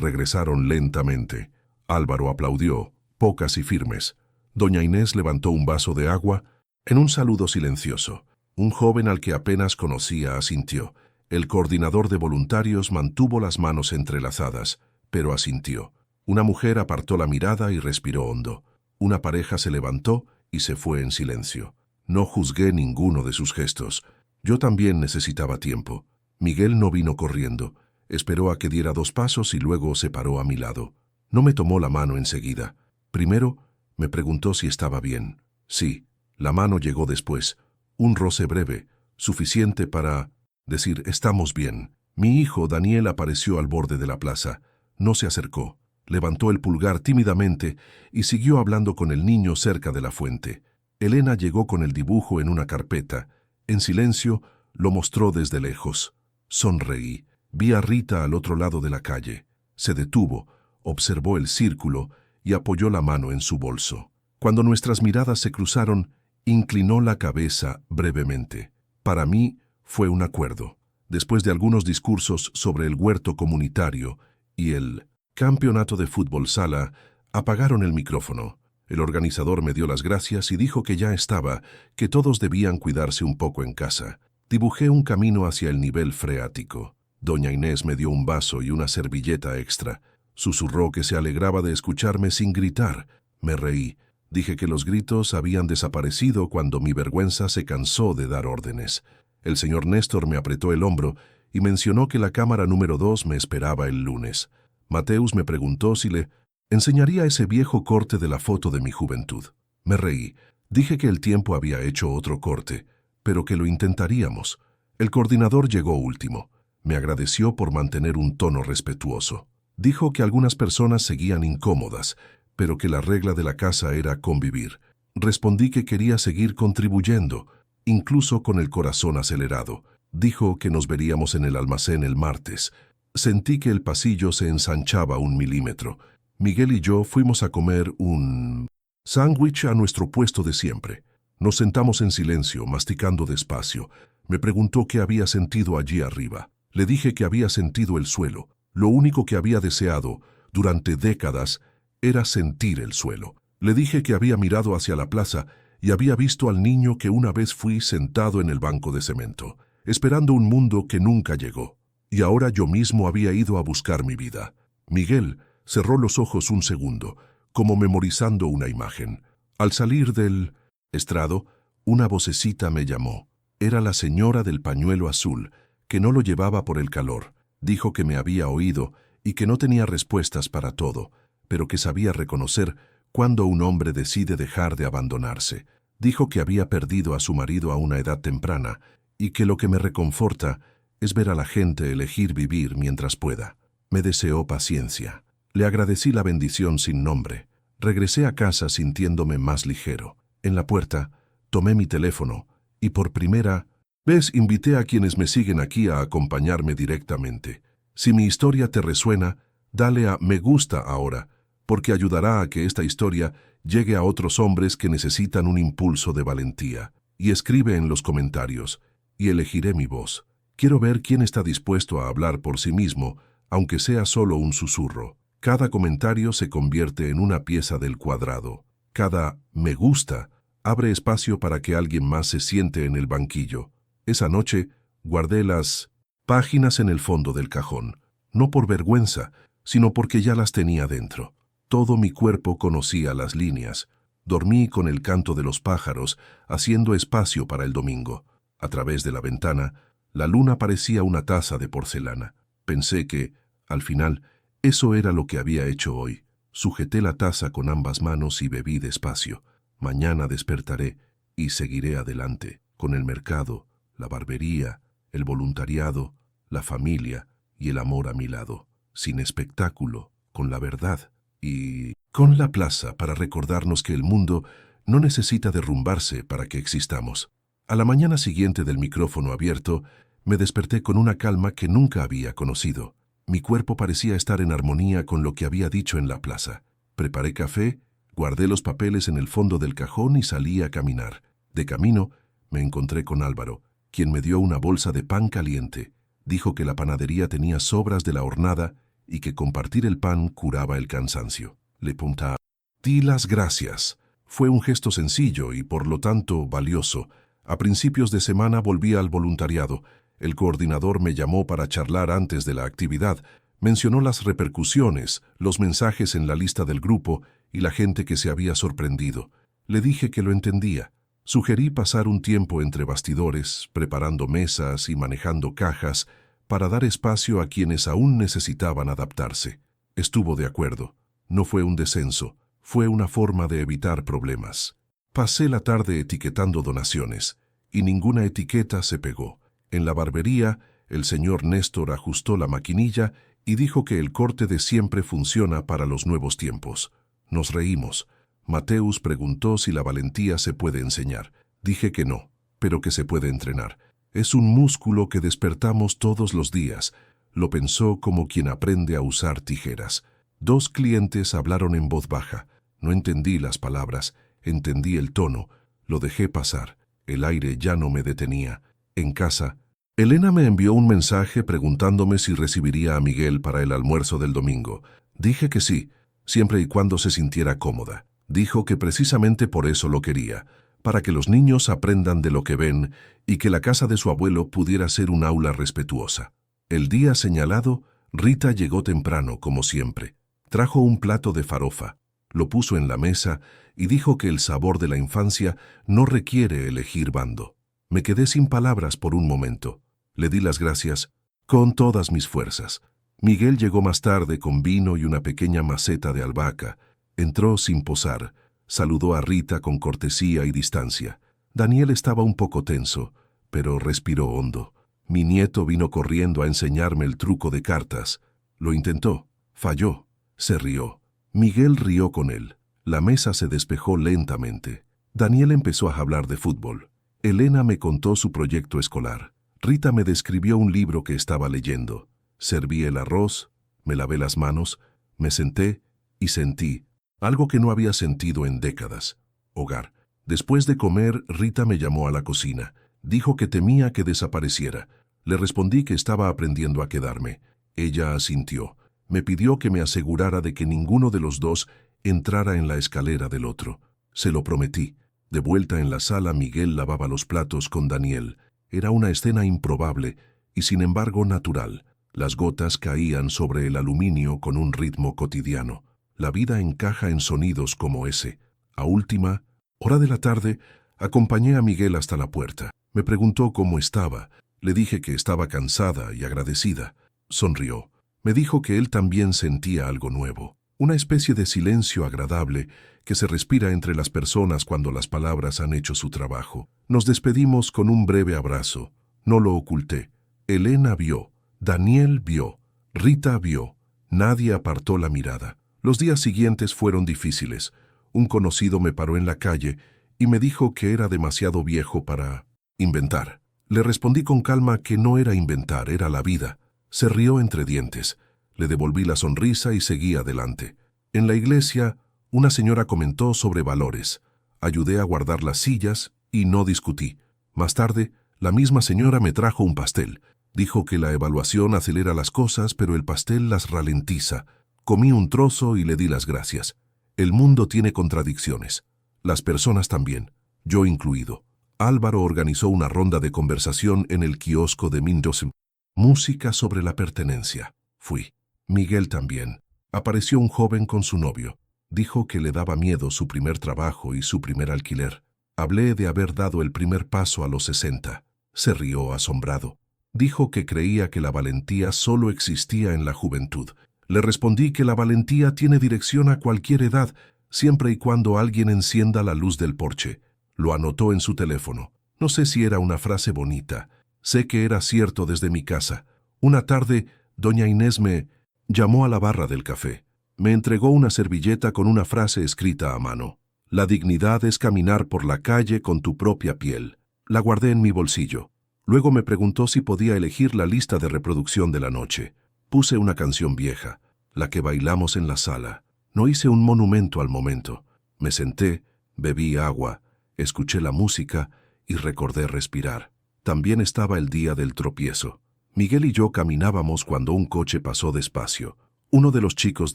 regresaron lentamente. Álvaro aplaudió, pocas y firmes. Doña Inés levantó un vaso de agua en un saludo silencioso. Un joven al que apenas conocía asintió. El coordinador de voluntarios mantuvo las manos entrelazadas, pero asintió. Una mujer apartó la mirada y respiró hondo. Una pareja se levantó y se fue en silencio. No juzgué ninguno de sus gestos. Yo también necesitaba tiempo. Miguel no vino corriendo. Esperó a que diera 2 pasos y luego se paró a mi lado. No me tomó la mano enseguida. Primero me preguntó si estaba bien. Sí, la mano llegó después. Un roce breve, suficiente para decir «estamos bien». Mi hijo Daniel apareció al borde de la plaza. No se acercó. Levantó el pulgar tímidamente y siguió hablando con el niño cerca de la fuente. Elena llegó con el dibujo en una carpeta. En silencio, lo mostró desde lejos. Sonreí. Vi a Rita al otro lado de la calle. Se detuvo, observó el círculo y apoyó la mano en su bolso. Cuando nuestras miradas se cruzaron, inclinó la cabeza brevemente. Para mí fue un acuerdo. Después de algunos discursos sobre el huerto comunitario y el campeonato de fútbol sala, apagaron el micrófono. El organizador me dio las gracias y dijo que ya estaba, que todos debían cuidarse un poco en casa. Dibujé un camino hacia el nivel freático. Doña Inés me dio un vaso y una servilleta extra. Susurró que se alegraba de escucharme sin gritar. Me reí. Dije que los gritos habían desaparecido cuando mi vergüenza se cansó de dar órdenes. El señor Néstor me apretó el hombro y mencionó que la cámara número 2 me esperaba el lunes. Mateus me preguntó si le enseñaría ese viejo corte de la foto de mi juventud. Me reí. Dije que el tiempo había hecho otro corte, pero que lo intentaríamos. El coordinador llegó último. Me agradeció por mantener un tono respetuoso. Dijo que algunas personas seguían incómodas, pero que la regla de la casa era convivir. Respondí que quería seguir contribuyendo, incluso con el corazón acelerado. Dijo que nos veríamos en el almacén el martes. Sentí que el pasillo se ensanchaba 1 milímetro. Miguel y yo fuimos a comer un sándwich a nuestro puesto de siempre. Nos sentamos en silencio, masticando despacio. Me preguntó qué había sentido allí arriba. Le dije que había sentido el suelo. Lo único que había deseado durante décadas era sentir el suelo. Le dije que había mirado hacia la plaza y había visto al niño que una vez fui sentado en el banco de cemento, esperando un mundo que nunca llegó. Y ahora yo mismo había ido a buscar mi vida. Miguel cerró los ojos un segundo, como memorizando una imagen. Al salir del estrado, una vocecita me llamó. Era la señora del pañuelo azul, que no lo llevaba por el calor. Dijo que me había oído y que no tenía respuestas para todo, pero que sabía reconocer cuando un hombre decide dejar de abandonarse. Dijo que había perdido a su marido a una edad temprana y que lo que me reconforta es ver a la gente elegir vivir mientras pueda. Me deseó paciencia. Le agradecí la bendición sin nombre. Regresé a casa sintiéndome más ligero. En la puerta, tomé mi teléfono y por primera vez invité a quienes me siguen aquí a acompañarme directamente. Si mi historia te resuena, dale a me gusta ahora, porque ayudará a que esta historia llegue a otros hombres que necesitan un impulso de valentía. Y escribe en los comentarios, y elegiré mi voz. Quiero ver quién está dispuesto a hablar por sí mismo, aunque sea solo un susurro. Cada comentario se convierte en una pieza del cuadrado. Cada me gusta abre espacio para que alguien más se siente en el banquillo. Esa noche guardé las páginas en el fondo del cajón, no por vergüenza, sino porque ya las tenía dentro. Todo mi cuerpo conocía las líneas. Dormí con el canto de los pájaros, haciendo espacio para el domingo. A través de la ventana, la luna parecía una taza de porcelana. Pensé que, al final, eso era lo que había hecho hoy. Sujeté la taza con ambas manos y bebí despacio. Mañana despertaré y seguiré adelante, con el mercado, la barbería, el voluntariado, la familia y el amor a mi lado, sin espectáculo, con la verdad y con la plaza para recordarnos que el mundo no necesita derrumbarse para que existamos. A la mañana siguiente del micrófono abierto, me desperté con una calma que nunca había conocido. Mi cuerpo parecía estar en armonía con lo que había dicho en la plaza. Preparé café, guardé los papeles en el fondo del cajón y salí a caminar. De camino, me encontré con Álvaro, quien me dio una bolsa de pan caliente. Dijo que la panadería tenía sobras de la hornada y que compartir el pan curaba el cansancio. Le pregunté: «Di las gracias». Fue un gesto sencillo y, por lo tanto, valioso. A principios de semana volví al voluntariado. El coordinador me llamó para charlar antes de la actividad. Mencionó las repercusiones, los mensajes en la lista del grupo y la gente que se había sorprendido. Le dije que lo entendía. Sugerí pasar un tiempo entre bastidores, preparando mesas y manejando cajas, para dar espacio a quienes aún necesitaban adaptarse. Estuvo de acuerdo. No fue un descenso, fue una forma de evitar problemas. Pasé la tarde etiquetando donaciones, y ninguna etiqueta se pegó. En la barbería, el señor Néstor ajustó la maquinilla y dijo que el corte de siempre funciona para los nuevos tiempos. Nos reímos. Mateus preguntó si la valentía se puede enseñar. Dije que no, pero que se puede entrenar. Es un músculo que despertamos todos los días. Lo pensó como quien aprende a usar tijeras. 2 clientes hablaron en voz baja. No entendí las palabras, entendí el tono. Lo dejé pasar. El aire ya no me detenía. En casa, Elena me envió un mensaje preguntándome si recibiría a Miguel para el almuerzo del domingo. Dije que sí, siempre y cuando se sintiera cómoda. Dijo que precisamente por eso lo quería, para que los niños aprendan de lo que ven y que la casa de su abuelo pudiera ser un aula respetuosa. El día señalado, Rita llegó temprano, como siempre. Trajo un plato de farofa, lo puso en la mesa y dijo que el sabor de la infancia no requiere elegir bando. Me quedé sin palabras por un momento. Le di las gracias con todas mis fuerzas. Miguel llegó más tarde con vino y una pequeña maceta de albahaca. Entró sin posar. Saludó a Rita con cortesía y distancia. Daniel estaba un poco tenso, pero respiró hondo. Mi nieto vino corriendo a enseñarme el truco de cartas. Lo intentó. Falló. Se rió. Miguel rió con él. La mesa se despejó lentamente. Daniel empezó a hablar de fútbol. Elena me contó su proyecto escolar. Rita me describió un libro que estaba leyendo. Serví el arroz, me lavé las manos, me senté y sentí algo que no había sentido en décadas: hogar. Después de comer, Rita me llamó a la cocina. Dijo que temía que desapareciera. Le respondí que estaba aprendiendo a quedarme. Ella asintió. Me pidió que me asegurara de que ninguno de los dos entrara en la escalera del otro. Se lo prometí. De vuelta en la sala, Miguel lavaba los platos con Daniel. Era una escena improbable y sin embargo natural. Las gotas caían sobre el aluminio con un ritmo cotidiano. La vida encaja en sonidos como ese. A última hora de la tarde, acompañé a Miguel hasta la puerta. Me preguntó cómo estaba. Le dije que estaba cansada y agradecida. Sonrió. Me dijo que él también sentía algo nuevo. Una especie de silencio agradable que se respira entre las personas cuando las palabras han hecho su trabajo. Nos despedimos con un breve abrazo. No lo oculté. Elena vio. Daniel vio. Rita vio. Nadie apartó la mirada. Los días siguientes fueron difíciles. Un conocido me paró en la calle y me dijo que era demasiado viejo para inventar. Le respondí con calma que no era inventar, era la vida. Se rió entre dientes. Le devolví la sonrisa y seguí adelante. En la iglesia, una señora comentó sobre valores. Ayudé a guardar las sillas y no discutí. Más tarde, la misma señora me trajo un pastel. Dijo que la evaluación acelera las cosas, pero el pastel las ralentiza. Comí un trozo y le di las gracias. El mundo tiene contradicciones. Las personas también, yo incluido. Álvaro organizó una ronda de conversación en el kiosco de Mendoza. Música sobre la pertenencia. Fui. Miguel también. Apareció un joven con su novio. Dijo que le daba miedo su primer trabajo y su primer alquiler. Hablé de haber dado el primer paso a los 60. Se rió asombrado. Dijo que creía que la valentía solo existía en la juventud. Le respondí que la valentía tiene dirección a cualquier edad, siempre y cuando alguien encienda la luz del porche. Lo anotó en su teléfono. No sé si era una frase bonita. Sé que era cierto desde mi casa. Una tarde, doña Inés me llamó a la barra del café. Me entregó una servilleta con una frase escrita a mano. La dignidad es caminar por la calle con tu propia piel. La guardé en mi bolsillo. Luego me preguntó si podía elegir la lista de reproducción de la noche. Puse una canción vieja, la que bailamos en la sala. No hice un monumento al momento. Me senté, bebí agua, escuché la música y recordé respirar. También estaba el día del tropiezo. Miguel y yo caminábamos cuando un coche pasó despacio. Uno de los chicos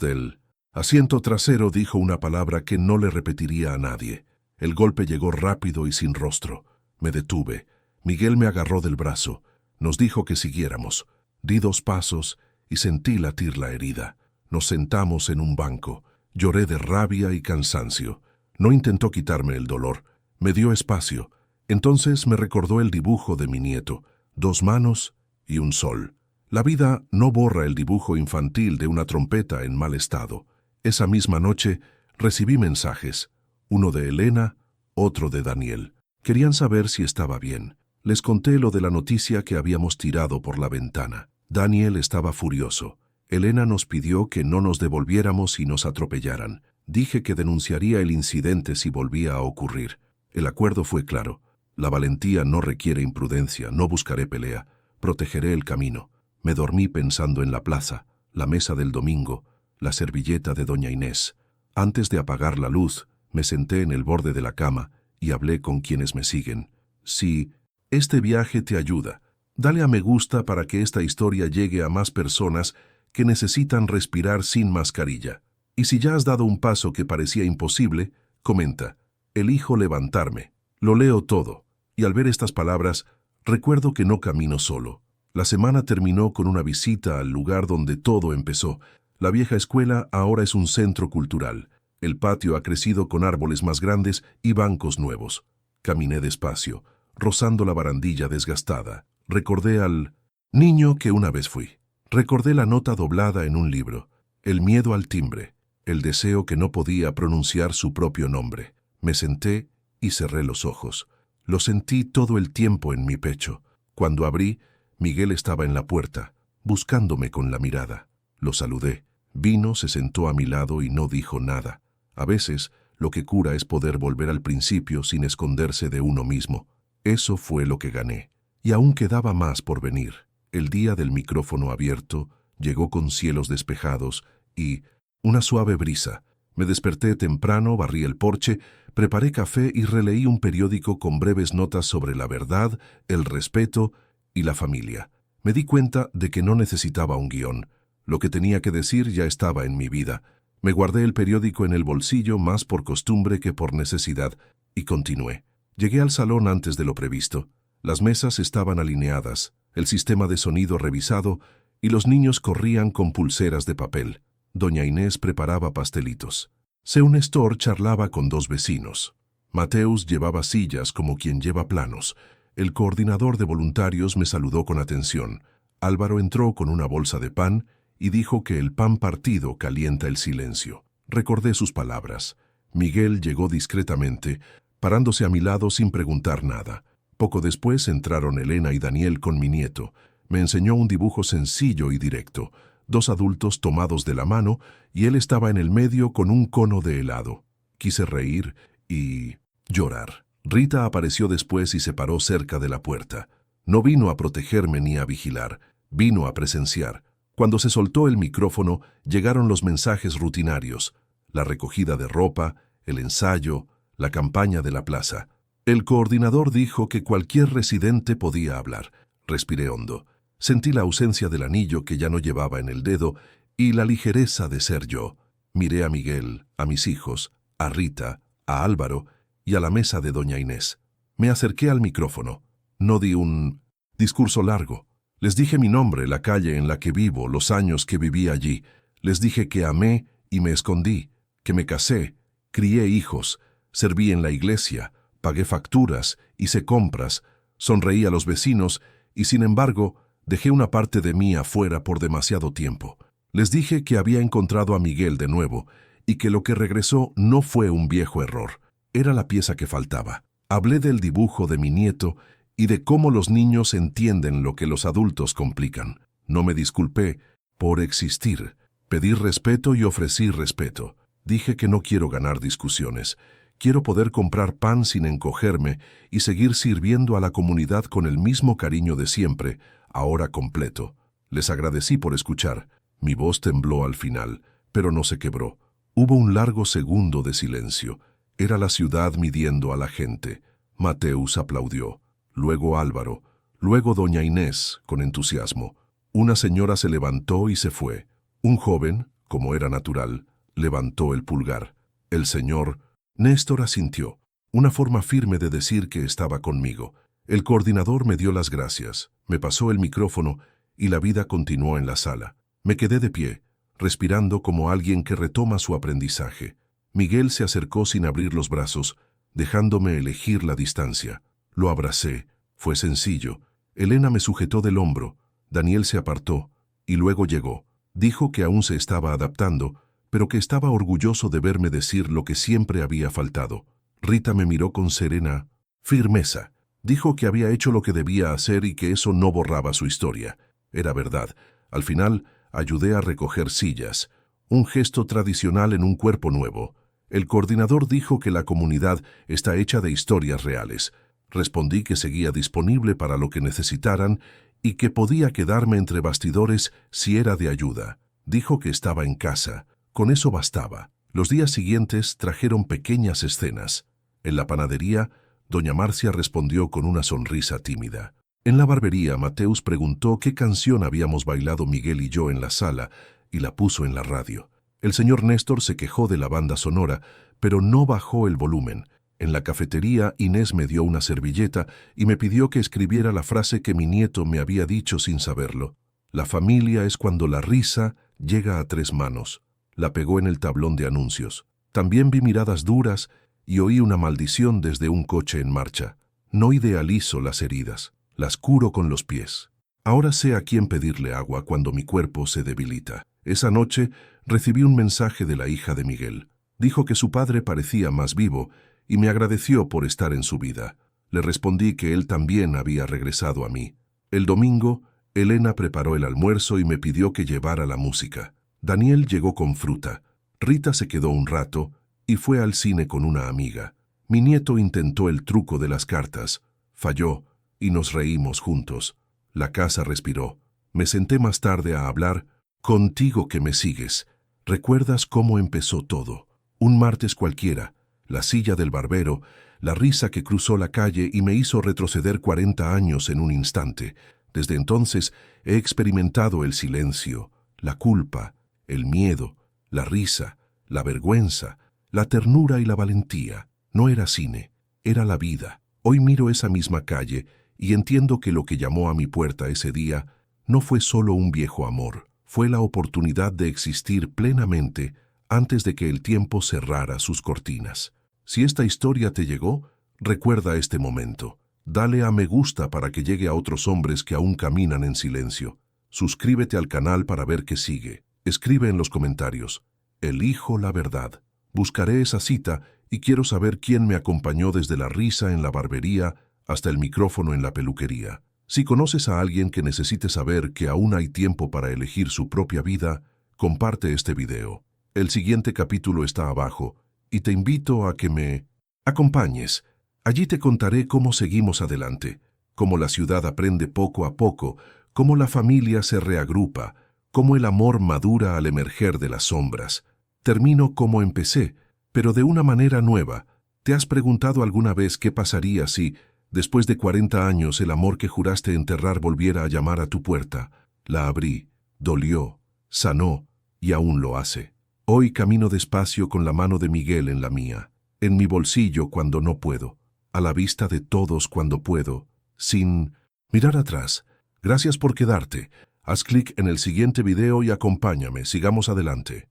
del asiento trasero dijo una palabra que no le repetiría a nadie. El golpe llegó rápido y sin rostro. Me detuve. Miguel me agarró del brazo. Nos dijo que siguiéramos. Di 2 pasos y sentí latir la herida. Nos sentamos en un banco. Lloré de rabia y cansancio. No intentó quitarme el dolor. Me dio espacio. Entonces me recordó el dibujo de mi nieto. 2 manos y un sol. La vida no borra el dibujo infantil de una trompeta en mal estado. Esa misma noche recibí mensajes. Uno de Elena, otro de Daniel. Querían saber si estaba bien. Les conté lo de la noticia que habíamos tirado por la ventana. Daniel estaba furioso. Elena nos pidió que no nos devolviéramos y nos atropellaran. Dije que denunciaría el incidente si volvía a ocurrir. El acuerdo fue claro. La valentía no requiere imprudencia, no buscaré pelea. Protegeré el camino. Me dormí pensando en la plaza, la mesa del domingo, la servilleta de doña Inés. Antes de apagar la luz, me senté en el borde de la cama y hablé con quienes me siguen. Si este viaje te ayuda, dale a me gusta para que esta historia llegue a más personas que necesitan respirar sin mascarilla. Y si ya has dado un paso que parecía imposible, comenta, elijo levantarme. Lo leo todo, y al ver estas palabras, recuerdo que no camino solo. La semana terminó con una visita al lugar donde todo empezó. La vieja escuela ahora es un centro cultural. El patio ha crecido con árboles más grandes y bancos nuevos. Caminé despacio, rozando la barandilla desgastada. Recordé al niño que una vez fui. Recordé la nota doblada en un libro, el miedo al timbre, el deseo que no podía pronunciar su propio nombre. Me senté y cerré los ojos. Lo sentí todo el tiempo en mi pecho. Cuando abrí, Miguel estaba en la puerta, buscándome con la mirada. Lo saludé. Vino, se sentó a mi lado y no dijo nada. A veces, lo que cura es poder volver al principio sin esconderse de uno mismo. Eso fue lo que gané. Y aún quedaba más por venir. El día del micrófono abierto llegó con cielos despejados y una suave brisa. Me desperté temprano, barrí el porche, preparé café y releí un periódico con breves notas sobre la verdad, el respeto y la familia. Me di cuenta de que no necesitaba un guión. Lo que tenía que decir ya estaba en mi vida. Me guardé el periódico en el bolsillo más por costumbre que por necesidad y continué. Llegué al salón antes de lo previsto. Las mesas estaban alineadas, el sistema de sonido revisado y los niños corrían con pulseras de papel. Doña Inés preparaba pastelitos. Seu Néstor charlaba con 2 vecinos. Mateus llevaba sillas como quien lleva planos. El coordinador de voluntarios me saludó con atención. Álvaro entró con una bolsa de pan y dijo que el pan partido calienta el silencio. Recordé sus palabras. Miguel llegó discretamente, parándose a mi lado sin preguntar nada. Poco después entraron Elena y Daniel con mi nieto. Me enseñó un dibujo sencillo y directo. 2 adultos tomados de la mano y él estaba en el medio con un cono de helado. Quise reír y llorar. Rita apareció después y se paró cerca de la puerta. No vino a protegerme ni a vigilar, vino a presenciar. Cuando se soltó el micrófono, llegaron los mensajes rutinarios, la recogida de ropa, el ensayo, la campaña de la plaza. El coordinador dijo que cualquier residente podía hablar. Respiré hondo. Sentí la ausencia del anillo que ya no llevaba en el dedo y la ligereza de ser yo. Miré a Miguel, a mis hijos, a Rita, a Álvaro y a la mesa de doña Inés. Me acerqué al micrófono. No di un discurso largo. Les dije mi nombre, la calle en la que vivo, los años que viví allí. Les dije que amé y me escondí, que me casé, crié hijos, serví en la iglesia, pagué facturas, hice compras, sonreí a los vecinos y, sin embargo, dejé una parte de mí afuera por demasiado tiempo. Les dije que había encontrado a Miguel de nuevo y que lo que regresó no fue un viejo error, era la pieza que faltaba. Hablé del dibujo de mi nieto y de cómo los niños entienden lo que los adultos complican. No me disculpé por existir. Pedí respeto y ofrecí respeto. Dije que no quiero ganar discusiones. Quiero poder comprar pan sin encogerme y seguir sirviendo a la comunidad con el mismo cariño de siempre, ahora completo. Les agradecí por escuchar. Mi voz tembló al final, pero no se quebró. Hubo un largo segundo de silencio. Era la ciudad midiendo a la gente. Mateus aplaudió. Luego Álvaro. Luego doña Inés, con entusiasmo. Una señora se levantó y se fue. Un joven, como era natural, levantó el pulgar. El señor Néstor asintió. Una forma firme de decir que estaba conmigo. El coordinador me dio las gracias, me pasó el micrófono y la vida continuó en la sala. Me quedé de pie, respirando como alguien que retoma su aprendizaje. Miguel se acercó sin abrir los brazos, dejándome elegir la distancia. Lo abracé, fue sencillo. Elena me sujetó del hombro, Daniel se apartó y luego llegó. Dijo que aún se estaba adaptando, pero que estaba orgulloso de verme decir lo que siempre había faltado. Rita me miró con serena firmeza. Dijo que había hecho lo que debía hacer y que eso no borraba su historia. Era verdad. Al final, ayudé a recoger sillas. Un gesto tradicional en un cuerpo nuevo. El coordinador dijo que la comunidad está hecha de historias reales. Respondí que seguía disponible para lo que necesitaran y que podía quedarme entre bastidores si era de ayuda. Dijo que estaba en casa. Con eso bastaba. Los días siguientes trajeron pequeñas escenas. En la panadería, doña Marcia respondió con una sonrisa tímida. En la barbería, Mateus preguntó qué canción habíamos bailado Miguel y yo en la sala y la puso en la radio. El señor Néstor se quejó de la banda sonora, pero no bajó el volumen. En la cafetería, Inés me dio una servilleta y me pidió que escribiera la frase que mi nieto me había dicho sin saberlo. La familia es cuando la risa llega a 3 manos. La pegó en el tablón de anuncios. También vi miradas duras y oí una maldición desde un coche en marcha. No idealizo las heridas, las curo con los pies. Ahora sé a quién pedirle agua cuando mi cuerpo se debilita. Esa noche recibí un mensaje de la hija de Miguel. Dijo que su padre parecía más vivo y me agradeció por estar en su vida. Le respondí que él también había regresado a mí. El domingo, Elena preparó el almuerzo y me pidió que llevara la música. Daniel llegó con fruta. Rita se quedó un rato y fue al cine con una amiga. Mi nieto intentó el truco de las cartas. Falló y nos reímos juntos. La casa respiró. Me senté más tarde a hablar. Contigo que me sigues. ¿Recuerdas cómo empezó todo? Un martes cualquiera, la silla del barbero, la risa que cruzó la calle y me hizo retroceder 40 años en un instante. Desde entonces he experimentado el silencio, la culpa, el miedo, la risa, la vergüenza, la ternura y la valentía. No era cine, era la vida. Hoy miro esa misma calle y entiendo que lo que llamó a mi puerta ese día no fue solo un viejo amor, fue la oportunidad de existir plenamente antes de que el tiempo cerrara sus cortinas. Si esta historia te llegó, recuerda este momento. Dale a me gusta para que llegue a otros hombres que aún caminan en silencio. Suscríbete al canal para ver qué sigue. Escribe en los comentarios. Elijo la verdad. Buscaré esa cita y quiero saber quién me acompañó desde la risa en la barbería hasta el micrófono en la peluquería. Si conoces a alguien que necesite saber que aún hay tiempo para elegir su propia vida, comparte este video. El siguiente capítulo está abajo y te invito a que me acompañes. Allí te contaré cómo seguimos adelante, cómo la ciudad aprende poco a poco, cómo la familia se reagrupa, cómo el amor madura al emerger de las sombras. Termino como empecé, pero de una manera nueva. ¿Te has preguntado alguna vez qué pasaría si, después de 40 años, el amor que juraste enterrar volviera a llamar a tu puerta? La abrí, dolió, sanó y aún lo hace. Hoy camino despacio con la mano de Miguel en la mía, en mi bolsillo cuando no puedo, a la vista de todos cuando puedo, sin mirar atrás. Gracias por quedarte. Haz clic en el siguiente video y acompáñame. Sigamos adelante.